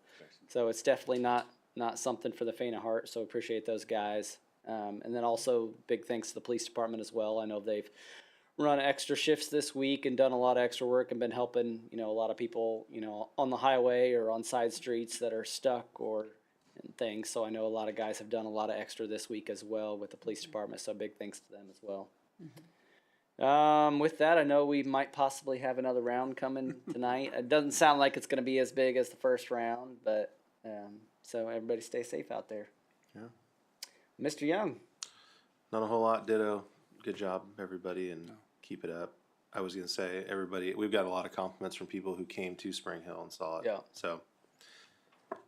So it's definitely not something for the faint of heart. So appreciate those guys. And then also big thanks to the police department as well. I know they've run extra shifts this week and done a lot of extra work and been helping, you know, a lot of people, you know, on the highway or on side streets that are stuck and things. So I know a lot of guys have done a lot of extra this week as well with the police department. So big thanks to them as well. With that, I know we might possibly have another round coming tonight. It doesn't sound like it's going to be as big as the first round, but so everybody stay safe out there. Yeah. Mr. Young. Not a whole lot, ditto. Good job, everybody, and keep it up. I was gonna say, everybody, we've got a lot of compliments from people who came to Spring Hill and saw it. Yeah. So,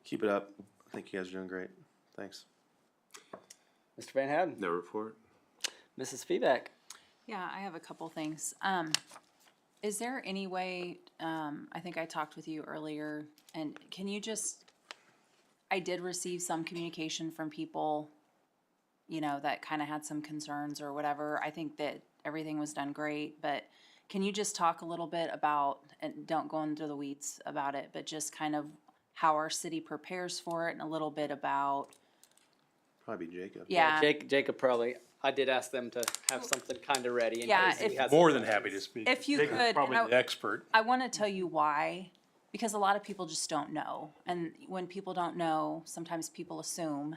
keep it up. I think you guys are doing great. Thanks. Mr. Van Hatten. No report. Mrs. Feedback. Yeah, I have a couple things. Is there any way, I think I talked with you earlier, and can you just, I did receive some communication from people, you know, that kind of had some concerns or whatever. I think that everything was done great, but can you just talk a little bit about, and don't go into the weeds about it, but just kind of how our city prepares for it and a little bit about, Probably Jacob. yeah. Jacob probably, I did ask them to have something kind of ready in Yeah, case we if- had More some than happy to speak. If you Jacob's could, Probably and the expert. I want to tell you why, because a lot of people just don't know. And when people don't know, sometimes people assume.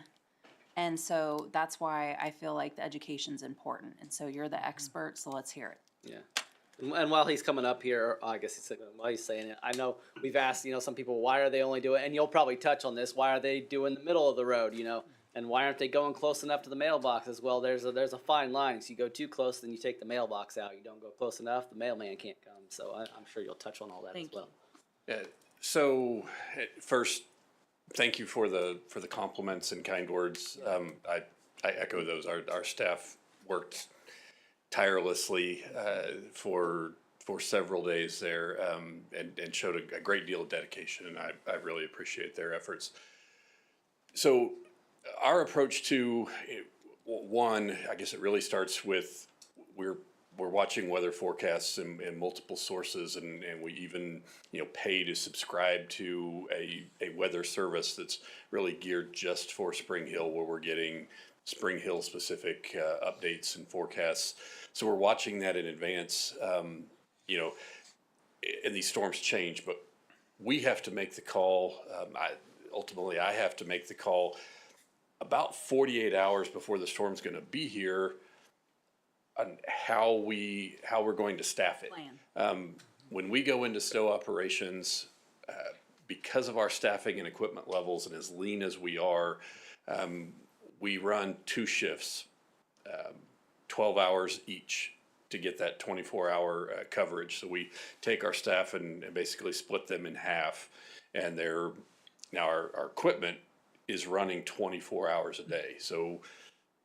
And so that's why I feel like the education's important. And so you're the expert, so let's hear it. Yeah. And while he's coming up here, I guess while he's saying it, I know we've asked, some people, why are they only doing, and you'll probably touch on this, why are they doing the middle of the road, and why aren't they going close enough to the mailboxes? Well, there's a fine line. So you go too close, then you take the mailbox out. You don't go close enough, the mailman can't come. So I'm sure you'll touch on all that as well. So, first, thank you for the compliments and kind words. I echo those. Our staff worked tirelessly for several days there, and showed a great deal of dedication, and I really appreciate their efforts. So, our approach to one, I guess it really starts with we're watching weather forecasts in multiple sources, and we even pay to subscribe to a weather service that's really geared just for Spring Hill, where we're getting Spring Hill specific updates and forecasts. So we're watching that in advance. And these storms change, but we have to make the call. Ultimately, I have to make the call about 48 hours before the storm's going to be here on how we're going to staff it. When we go into snow operations, because of our staffing and equipment levels and as lean as we are, we run 2 shifts, 12 hours each to get that 24-hour coverage. So we take our staff and basically split them in half, and our equipment is running 24 hours a day. So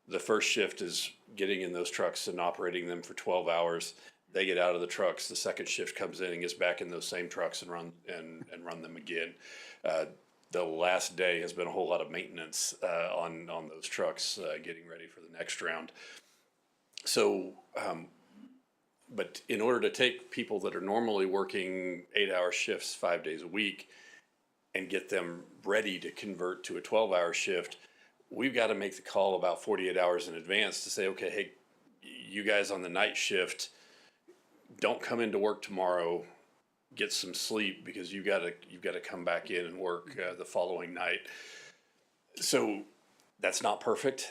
the first shift is getting in those trucks and operating them for 12 hours. They get out of the trucks. The second shift comes in and gets back in those same trucks and run them again. The last day has been a whole lot of maintenance on those trucks, getting ready for the next round. So, but in order to take people that are normally working 8-hour shifts 5 days a week and get them ready to convert to a 12-hour shift, we've got to make the call about 48 hours in advance to say, okay, hey, you guys on the night shift, don't come into work tomorrow, get some sleep, because you've got to come back in and work the following night. So that's not perfect.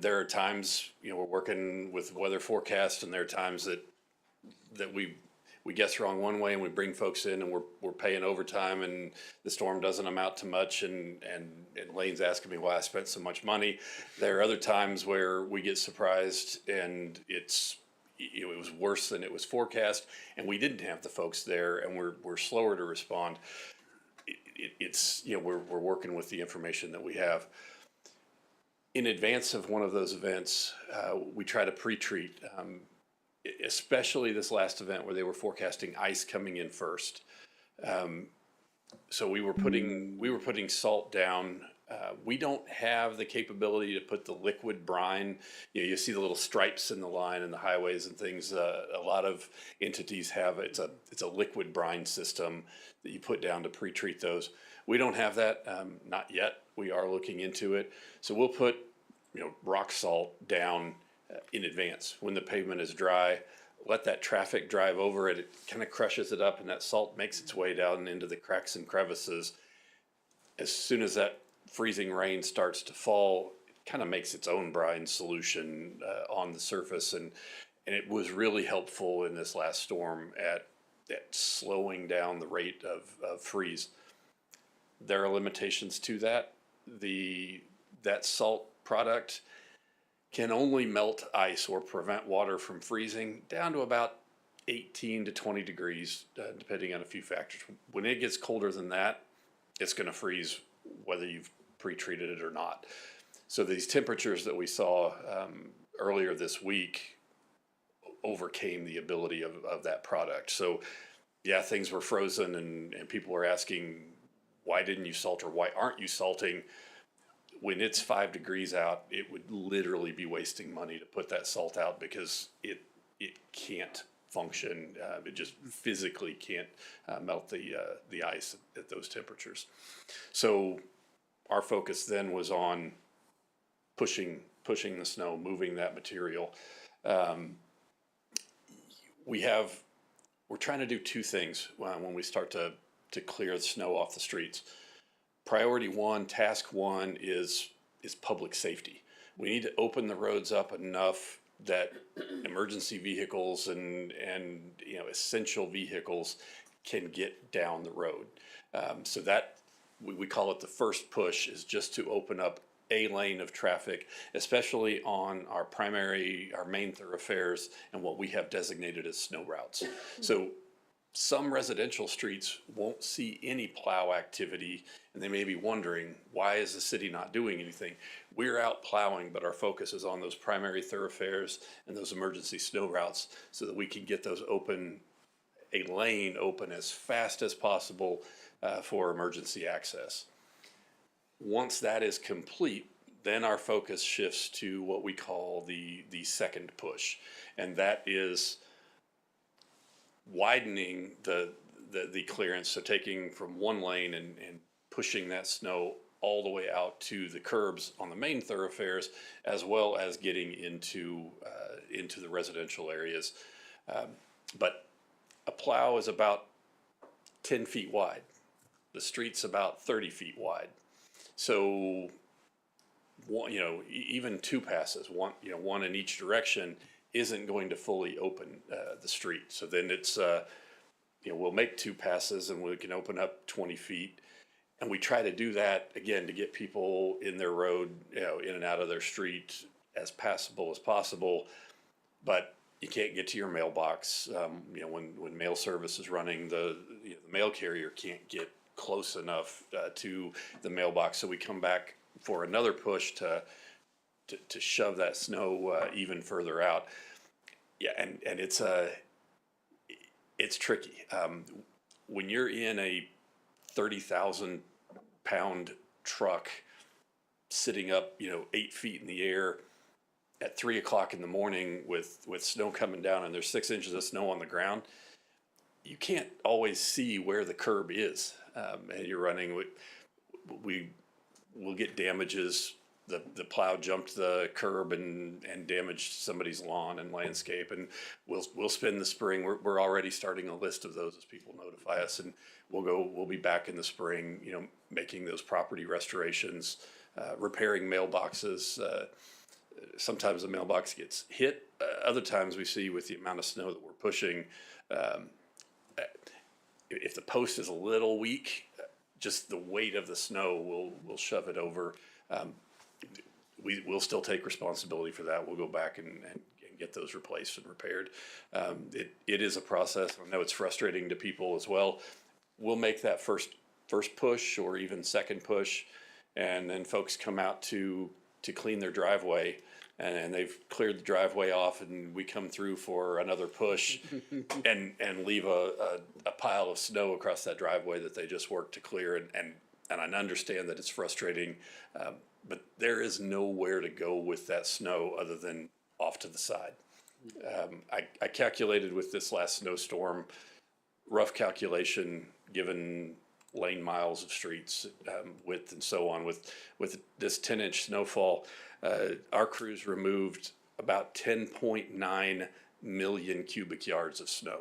There are times, we're working with weather forecast, and there are times that we guess wrong one way and we bring folks in and we're paying overtime and the storm doesn't amount to much, and Lane's asking me why I spent so much money. There are other times where we get surprised and it was worse than it was forecast, and we didn't have the folks there, and we're slower to respond. We're working with the information that we have. In advance of one of those events, we try to pre-treat, especially this last event where they were forecasting ice coming in first. So we were putting salt down. We don't have the capability to put the liquid brine. You see the little stripes in the line and the highways and things. A lot of entities have it's a liquid brine system that you put down to pre-treat those. We don't have that, not yet. We are looking into it. So we'll put rock salt down in advance when the pavement is dry. Let that traffic drive over it. It kind of crushes it up, and that salt makes its way down into the cracks and crevices. As soon as that freezing rain starts to fall, it kind of makes its own brine solution on the surface, and it was really helpful in this last storm at slowing down the rate of freeze. There are limitations to that. That salt product can only melt ice or prevent water from freezing down to about 18 to 20 degrees, depending on a few factors. When it gets colder than that, it's going to freeze whether you've pre-treated it or not. So these temperatures that we saw earlier this week overcame the ability of that product. So yeah, things were frozen, and people were asking, why didn't you salt, or why aren't you salting? When it's 5 degrees out, it would literally be wasting money to put that salt out, because it can't function. It just physically can't melt the ice at those temperatures. So our focus then was on pushing the snow, moving that material. We're trying to do 2 things when we start to clear the snow off the streets. Priority 1, task 1 is is public safety. We need to open the roads up enough that emergency vehicles and you know, essential vehicles can get down the road. So that, we call it the first push, is just to open up a lane of traffic, especially on our main thoroughfares and what we have designated as snow routes. So some residential streets won't see any plow activity, and they may be wondering, why is the city not doing anything? We're out plowing, but our focus is on those primary thoroughfares and those emergency snow routes so that we can get those open, a lane open as fast as possible for emergency access. Once that is complete, then our focus shifts to what we call the second push, and that is widening the clearance, so taking from one lane and pushing that snow all the way out to the curbs on the main thoroughfares, as well as getting into the residential areas. But a plow is about 10 feet wide. The street's about 30 feet wide. So, you know, even two passes, one in each direction, isn't going to fully open the street. So then it's, you know, we'll make two passes and we can open up 20 feet. And we try to do that, again, to get people in their road, you know, in and out of their street as passable as possible. But you can't get to your mailbox. You know, when mail service is running, the mail carrier can't get close enough to the mailbox. So we come back for another push to shove that snow even further out. Yeah, and it's tricky. When you're in a 30,000 pound truck sitting up, you know, 8 feet in the air at 3 o'clock in the morning with snow coming down and there's 6 inches of snow on the ground, you can't always see where the curb is. And you're running with, we'll get damages. The plow jumped the curb and damaged somebody's lawn and landscape, and we'll spend the spring. We're already starting a list of those as people notify us, and we'll be back in the spring, you know, making those property restorations, repairing mailboxes. Sometimes the mailbox gets hit. Other times we see with the amount of snow that we're pushing, if the post is a little weak, just the weight of the snow will shove it over. We'll still take responsibility for that. We'll go back and get those replaced and repaired. It is a process. I know it's frustrating to people as well. We'll make that first push or even second push, and then folks come out to clean their driveway, and they've cleared the driveway off, and we come through for another push and leave a pile of snow across that driveway that they just worked to clear. And I understand that it's frustrating, but there is nowhere to go with that snow other than off to the side. I calculated with this last snowstorm, rough calculation, given lane miles of streets, width and so on, with this 10-inch snowfall, our crews removed about 10.9 million cubic yards of snow.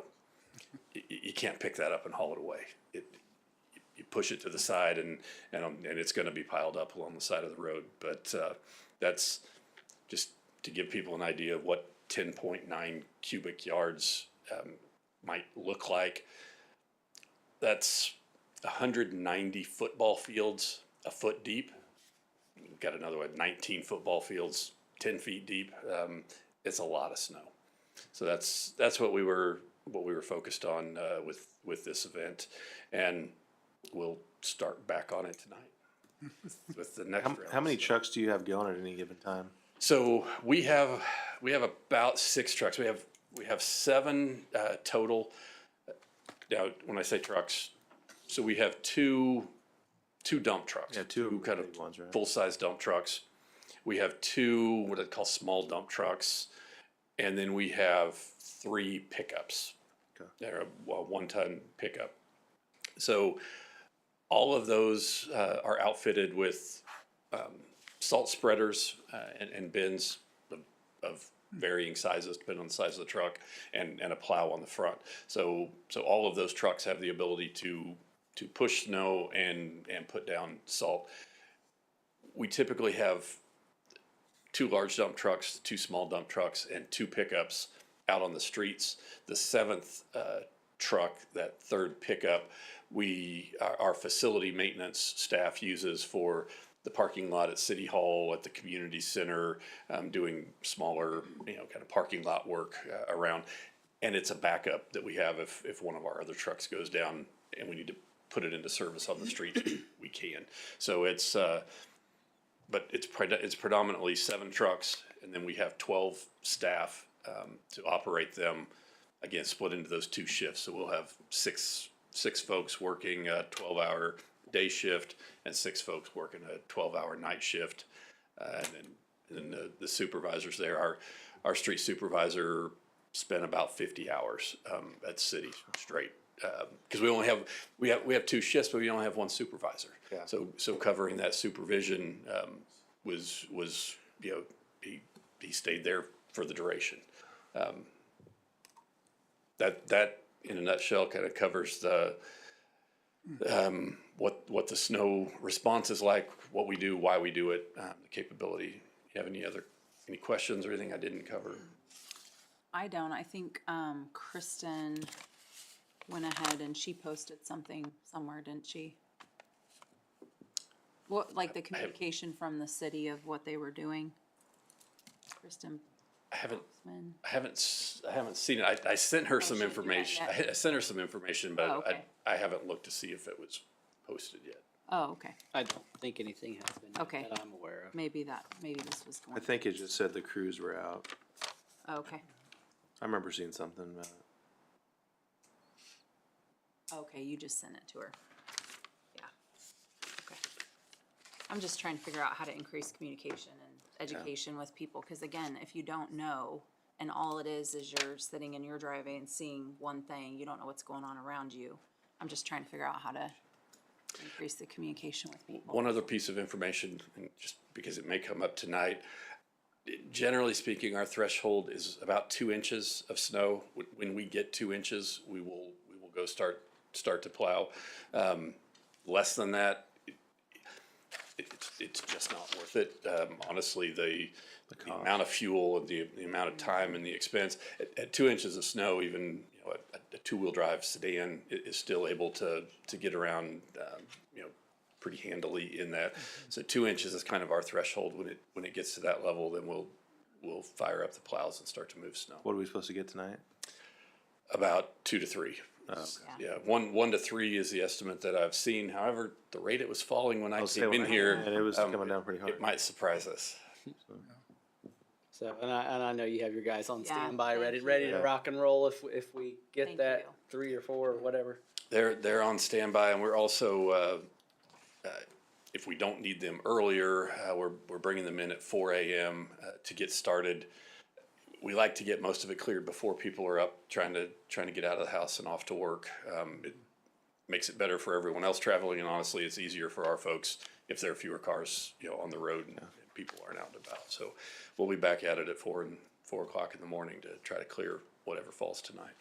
You can't pick that up and haul it away. You push it to the side and it's going to be piled up along the side of the road. But that's just to give people an idea of what 10.9 cubic yards might look like. That's 190 football fields a foot deep. We've got another one, 19 football fields 10 feet deep. It's a lot of snow. So that's what we were focused on with this event, and we'll start back on it tonight with the next round. How many trucks do you have going at any given time? So we have about 6 trucks. We have 7 total. Now, when I say trucks, so we have two dump trucks. Yeah, two kind of ones, right? Full-size dump trucks. We have 2 what I call small dump trucks, and then we have 3 pickups. Okay. They're a 1-ton pickup. So all of those are outfitted with salt spreaders and bins of varying sizes depending on the size of the truck, and a plow on the front. So all of those trucks have the ability to push snow and put down salt. we typically have 2 large dump trucks, 2 small dump trucks, and 2 pickups out on the streets. The 7th truck, that 3rd pickup, our facility maintenance staff uses for the parking lot at City Hall, at the community center, doing smaller, kind of parking lot work around. And it's a backup that we have if one of our other trucks goes down and we need to put it into service on the street, we can. So it's, but it's predominantly 7 trucks, and then we have 12 staff to operate them. Again, split into those 2 shifts. So we'll have six folks working a 12-hour day shift and 6 folks working a 12-hour night shift. And then the supervisors there, our street supervisor spent about 50 hours at city straight. Because we have 2 shifts, but we only have 1 supervisor. Yeah. So covering that supervision was he stayed there for the duration. That in a nutshell kind of covers the what the snow response is like, what we do, why we do it, the capability. You have any questions or anything I didn't cover? I don't. I think Kristen went ahead and she posted something somewhere, didn't she? What, like the communication from the city of what they were doing? Kristen I Boxman. haven't seen it. I sent her some she hasn't done that information. yet? I sent her some information, but Oh, okay. I haven't looked to see if it was posted yet. Oh, okay. I don't think anything has been Okay. that I'm aware of. Maybe this was I going. think it just said the crews were out. Oh, okay. I remember seeing something about it. Okay, you just sent it to her. Yeah. Okay. I'm just trying to figure out how to increase communication and education with people, because again, if you don't know, and all it is you're sitting in your driveway and seeing one thing, you don't know what's going on around you. I'm just trying to figure out how to increase the communication with people. One other piece of information, and just because it may come up tonight, generally speaking, our threshold is about 2 inches of snow. When we get 2 inches, we will go start to plow. Less than that, it's just not worth it. Honestly, the amount of fuel and the amount of time and the expense at 2 inches of snow, even a 2-wheel drive sedan is still able to get around pretty handily in that. So 2 inches is kind of our threshold. When it gets to that level, then we'll fire up the plows and start to move snow. What are we supposed to get tonight? About 2 to 3. Oh, okay. Yeah, 1 to 3 is the estimate that I've seen. However, the rate it was falling when I was came saying, in here, and it was coming down pretty hard. It might surprise us. So, and I know you have your guys on Yeah, standby, thank ready you. to rock and roll if we get Thank that you. 3 or 4 or whatever. They're on standby, and we're also if we don't need them earlier, we're bringing them in at 4 a.m. To get started. We like to get most of it cleared before people are up trying to get out of the house and off to work. It makes it better for everyone else traveling, and honestly, it's easier for our folks if there are fewer cars, on the road and people aren't out and about. So we'll be back at it at 4 o'clock in the morning to try to clear whatever falls tonight.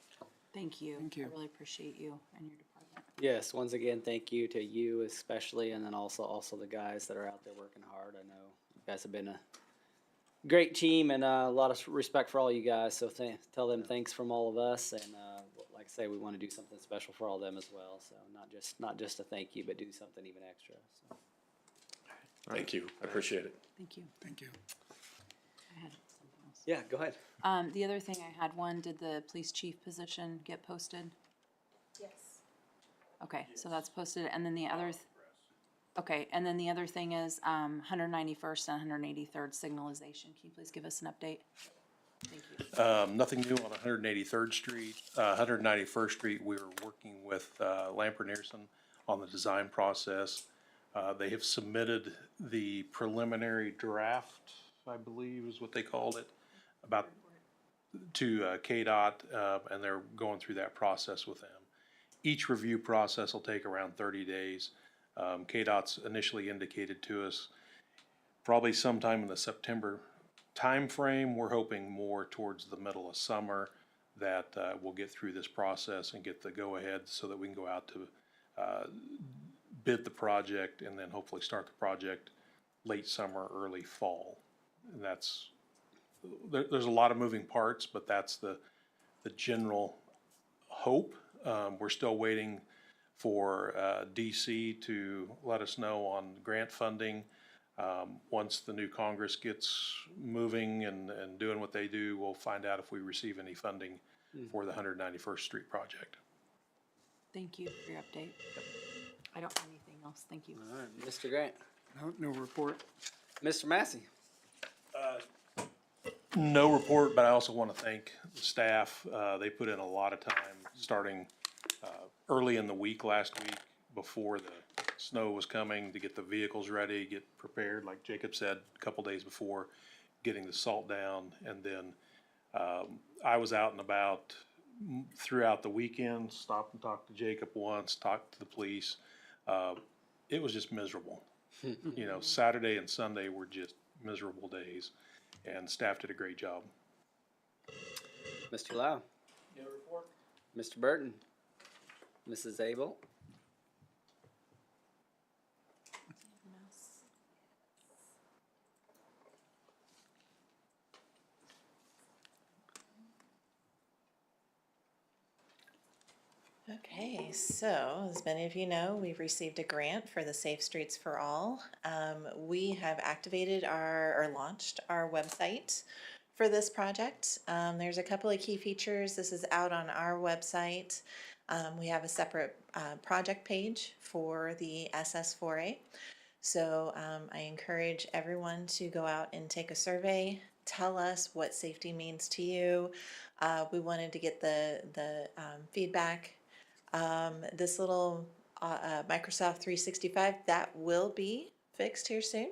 Thank you. I really appreciate you and your department. Yes, once again, thank you to you especially, and then also the guys that are out there working hard. I know you guys have been a great team, and a lot of respect for all you guys. So tell them thanks from all of us, and like I say, we want to do something special for all of them as well. So not just a thank you, but do something even extra. So. Thank you. I appreciate it. Thank you. Thank you. I had something else. Yeah, go ahead. The other thing I had did the police chief position get posted? Yes. Okay, so that's posted, and then the other, okay, and then the other thing is, 191st and 183rd signalization. Can you please give us an update? Thank you. Nothing new on 183rd Street. 191st Street, we were working with Lamper Nearson on the design process. They have submitted the preliminary draft, I believe is what they called it, to KDOT, and they're going through that process with them. Each review process will take around 30 days. KDOT's initially indicated to us probably sometime in the September timeframe. We're hoping more towards the middle of summer that we'll get through this process and get the go-ahead so that we can go out to bid the project and then hopefully start the project late summer, early fall. And that's, there's a lot of moving parts, but that's the general hope. We're still waiting for DC to let us know on grant funding. Once the new Congress gets moving and doing what they do, we'll find out if we receive any funding for the 191st Street project. Thank you for your update. I don't have anything else. Thank you. All right, Mr. Grant. No report. Mr. Massey. No report, but I also want to thank the staff. They put in a lot of time starting early in the week last week before the snow was coming to get the vehicles ready, get prepared, like Jacob said, a couple days before, getting the salt down. And then I was out and about throughout the weekend, stopped and talked to Jacob once, talked to the police. It was just miserable. You know, Saturday and Sunday were just miserable days, and staff did a great job. Mr. Lau. No report. Mr. Burton. Mrs. Abel. Okay, so as many of you know, we've received a grant for the Safe Streets for All. We have activated or launched our website for this project. There's a couple of key features. This is out on our website. We have a separate project page for the SS4A. So I encourage everyone to go out and take a survey. Tell us what safety means to you. We wanted to get the feedback. This little Microsoft 365, that will be fixed here soon.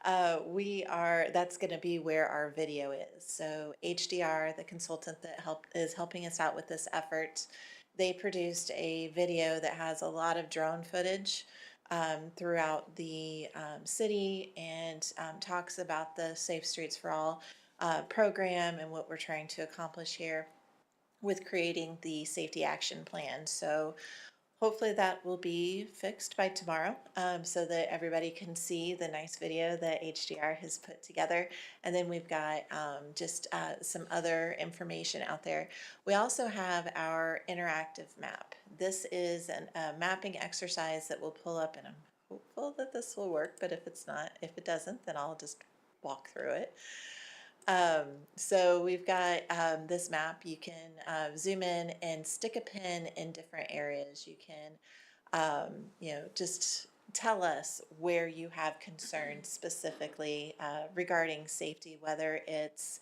That's going to be where our video is. So HDR, the consultant that is helping us out with this effort, they produced a video that has a lot of drone footage throughout the city and talks about the Safe Streets for All program and what we're trying to accomplish here with creating the safety action plan. So hopefully that will be fixed by tomorrow so that everybody can see the nice video that HDR has put together. And then we've got just some other information out there. We also have our interactive map. This is a mapping exercise that we'll pull up, and I'm hopeful that this will work, but if it doesn't, then I'll just walk through it. So we've got this map. You can zoom in and stick a pin in different areas. You can, just tell us where you have concerns specifically regarding safety, whether it's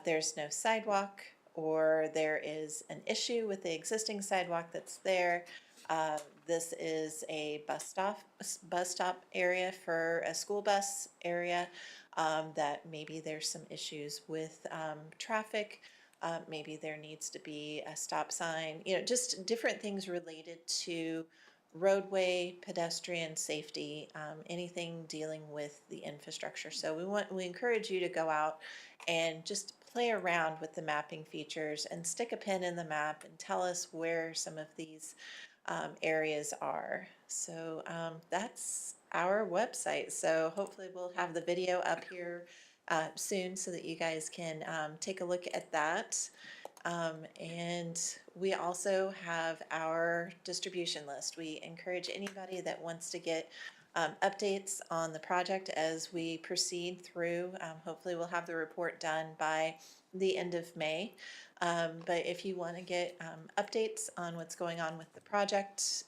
there's no sidewalk or there is an issue with the existing sidewalk that's there. This is a bus stop area for a school bus area. That maybe there's some issues with traffic, maybe there needs to be a stop sign, just different things related to roadway, pedestrian safety, anything dealing with the infrastructure. So we encourage you to go out and just play around with the mapping features and stick a pin in the map and tell us where some of these areas are. So that's our website. So hopefully we'll have the video up here soon so that you guys can take a look at that. And we also have our distribution list. We encourage anybody that wants to get updates on the project as we proceed through. Hopefully we'll have the report done by the end of May. But if you want to get updates on what's going on with the project,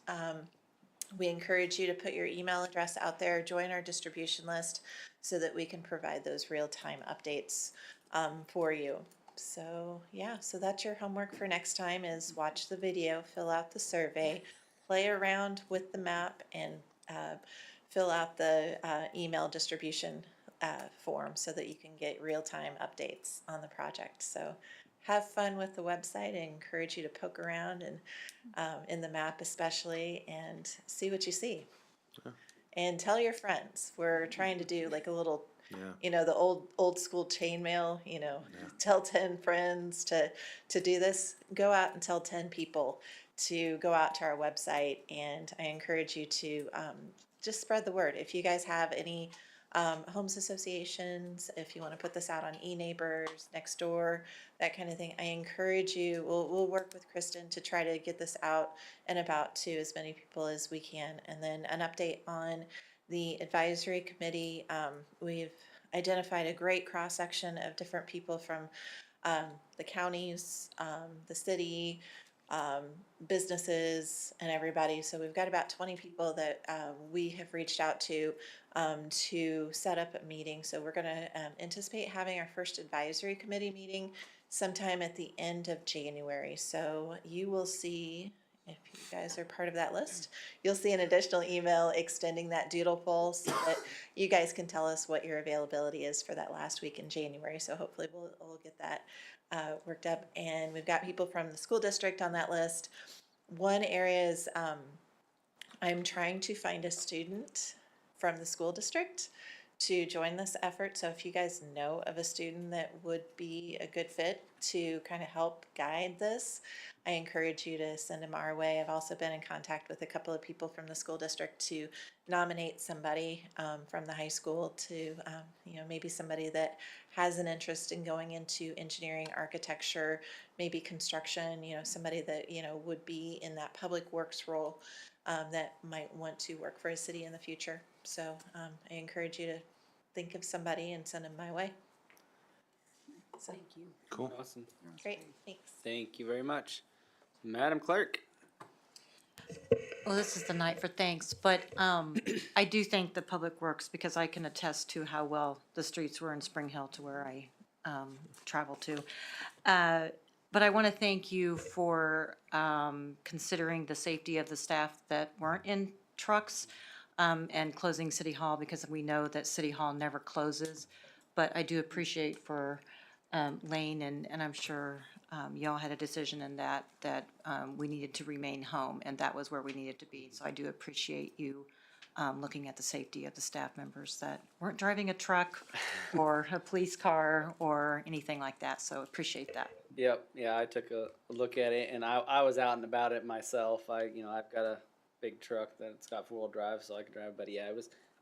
we encourage you to put your email address out there, join our distribution list so that we can provide those real-time updates for you. So yeah, so that's your homework for next time is watch the video, fill out the survey, play around with the map, and fill out the email distribution form so that you can get real-time updates on the project. So have fun with the website. I encourage you to poke around and in the map especially and see what you see. And tell your friends. We're trying to do like a little, the old school chainmail, tell 10 friends to do this. Go out and tell 10 people to go out to our website, and I encourage you to just spread the word. If you guys have any homes associations, if you want to put this out on e-neighbors, next door, that kind of thing. I encourage you, we'll work with Kristen to try to get this out and about to as many people as we can. And then an update on the advisory committee. We've identified a great cross-section of different people from the counties, the city, businesses, and everybody. So we've got about 20 people that we have reached out to set up a meeting. So we're going to anticipate having our first advisory committee meeting sometime at the end of January. So you will see, if you guys are part of that list, you'll see an additional email extending that doodle poll so that you guys can tell us what your availability is for that last week in January. So hopefully we'll get that worked up. And we've got people from the school district on that list. One area is I'm trying to find a student from the school district to join this effort. So if you guys know of a student that would be a good fit to kind of help guide this, I encourage you to send them our way. I've also been in contact with a couple of people from the school district to nominate somebody from the high school to, maybe somebody that has an interest in going into engineering, architecture, maybe construction, somebody that, would be in that public works role that might want to work for a city in the future. So I encourage you to think of somebody and send them my way. So, Thank you. Cool. Awesome. great, thanks. Thank you very much. Madam Clerk? Well, this is the night for thanks, but I do thank the Public Works because I can attest to how well the streets were in Spring Hill to where I travel to. But I want to thank you for considering the safety of the staff that weren't in trucks and closing City Hall, because we know that City Hall never closes. But I do appreciate for Lane, and I'm sure y'all had a decision in that we needed to remain home, and that was where we needed to be. So I do appreciate you looking at the safety of the staff members that weren't driving a truck or a police car or anything like that. So appreciate that. Yep, yeah, I took a look at it, and I was out and about it myself. I've got a big truck that's got four-wheel drive, so I can drive. But yeah, it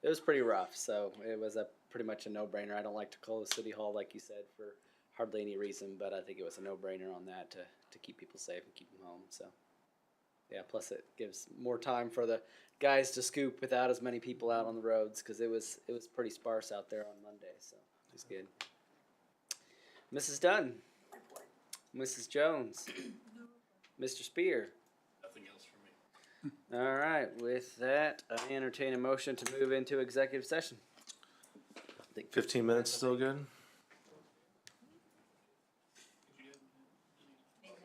was pretty rough. So it was pretty much a no-brainer. I don't like to close City Hall, like you said, for hardly any reason, but I think it was a no-brainer on that to keep people safe and keep them home. So yeah, plus it gives more time for the guys to scoop without as many people out on the roads, because it was pretty sparse out there on Monday. So it was good. Mrs. Dunn. Mrs. Jones. Mr. Spear. Nothing else for me. All right, with that, I entertain a motion to move into executive session. I think 15 minutes still good?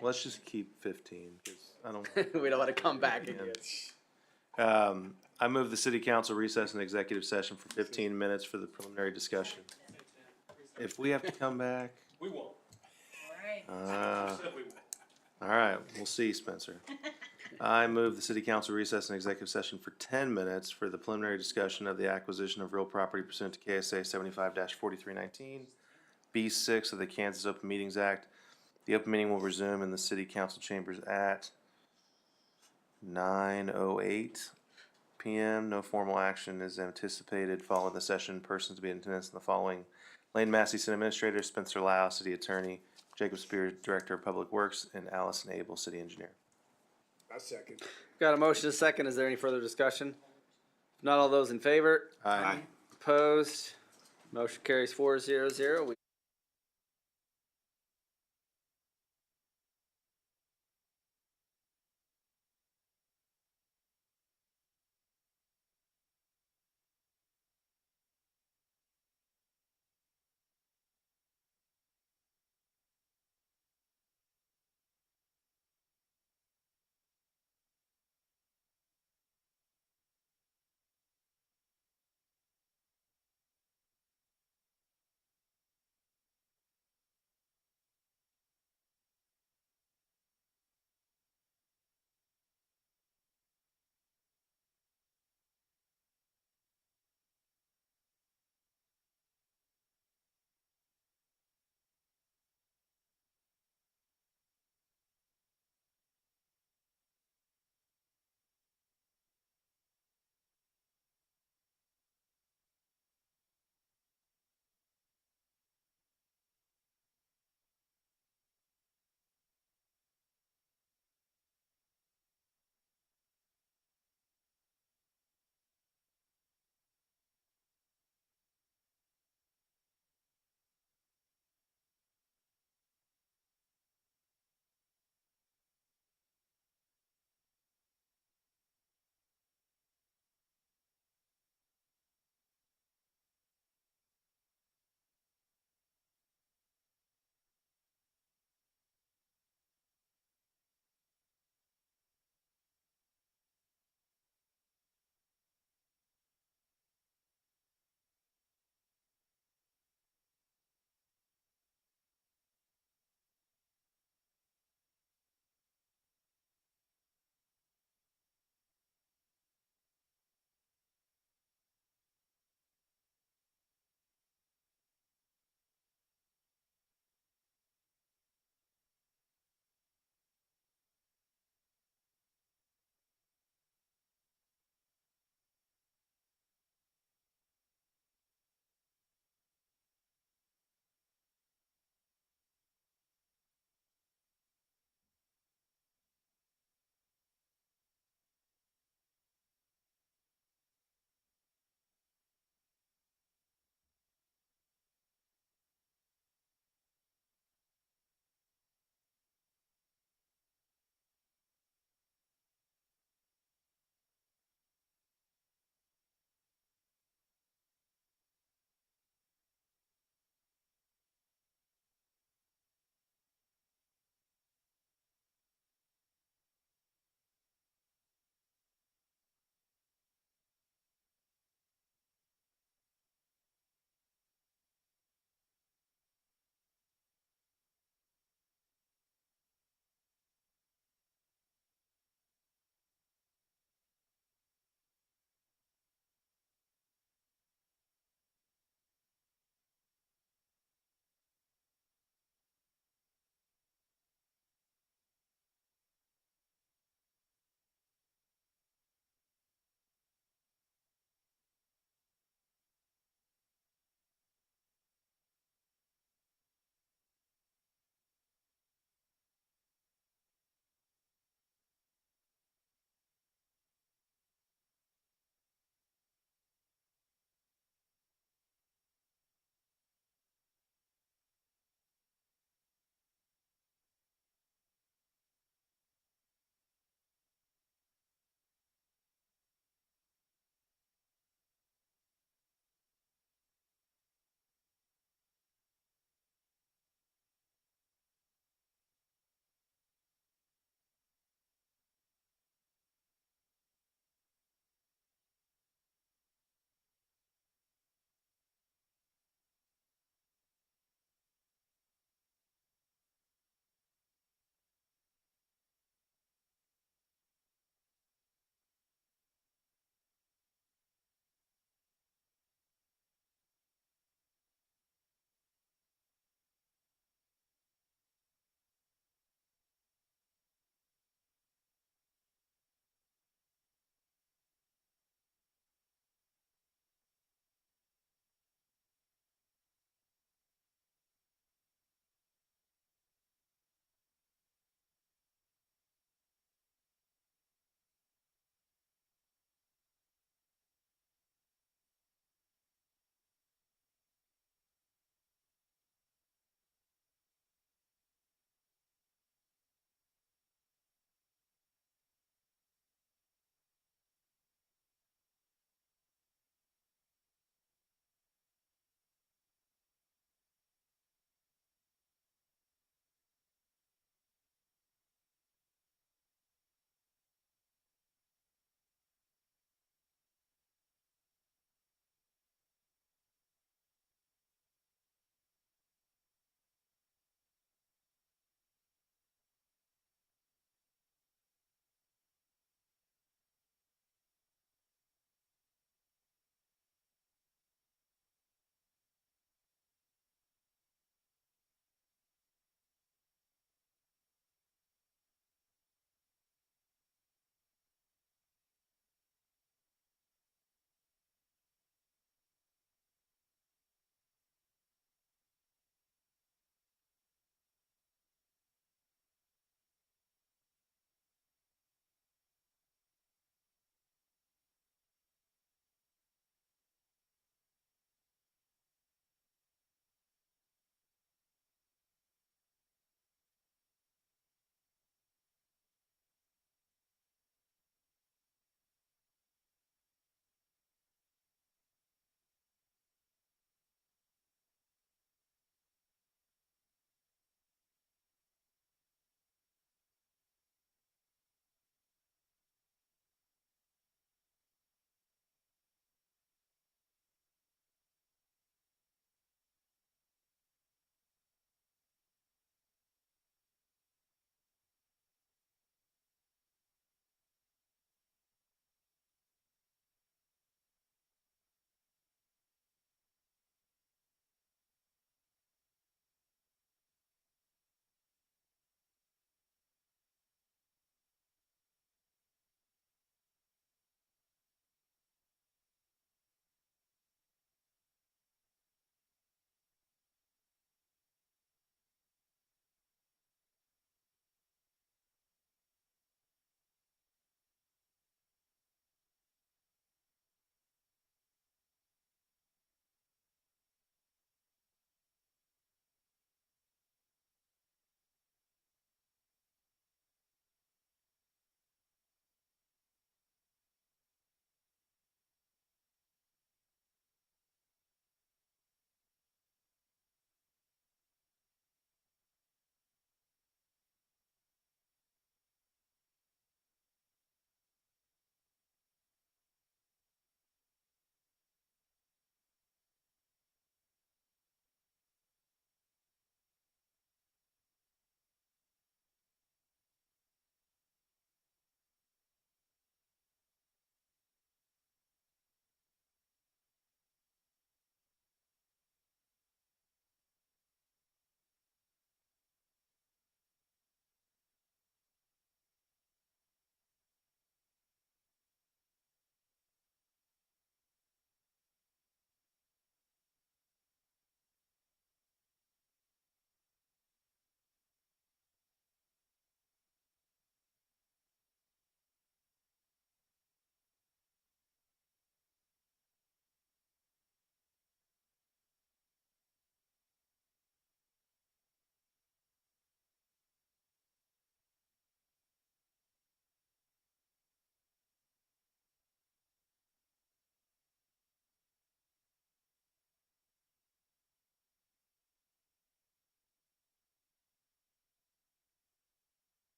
Let's just keep 15, because I don't. we don't want to come back again. I move the city council recess an executive session for 15 minutes for the preliminary discussion. If we have to come back. We won't. All right, we'll see, Spencer. I move the city council recess an executive session for 10 minutes for the preliminary discussion of the acquisition of real property pursuant to KSA 75-4319, B6 of the Kansas Open Meetings Act. The open meeting will resume in the city council chambers at 9:08 p.m. No formal action is anticipated following the session. Persons to be in attendance in the following: Lane Massey, City Administrator; Spencer Lau, City Attorney; Jacob Spear, Director of Public Works; and Allison Abel, City Engineer. I second. Got a motion, a second. Is there any further discussion? If not, all those in favor? Aye. Opposed? Motion carries 4-0-0.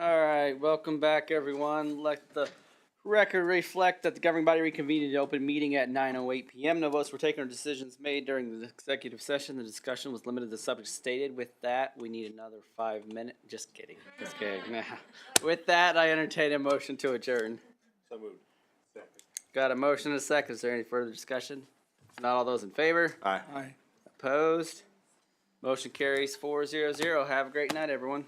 All right, welcome back, everyone. Let the record reflect that the governing body reconvened in open meeting at 9:08 p.m. No votes were taken or decisions made during the executive session. The discussion was limited to the subject stated. With that, we need another 5 minutes. Just kidding. Just kidding. With that, I entertain a motion to adjourn. So moved. Got a motion and a second. Is there any further discussion? If not all those in favor? Aye. Opposed? Motion carries 4-0-0. Have a great night, everyone.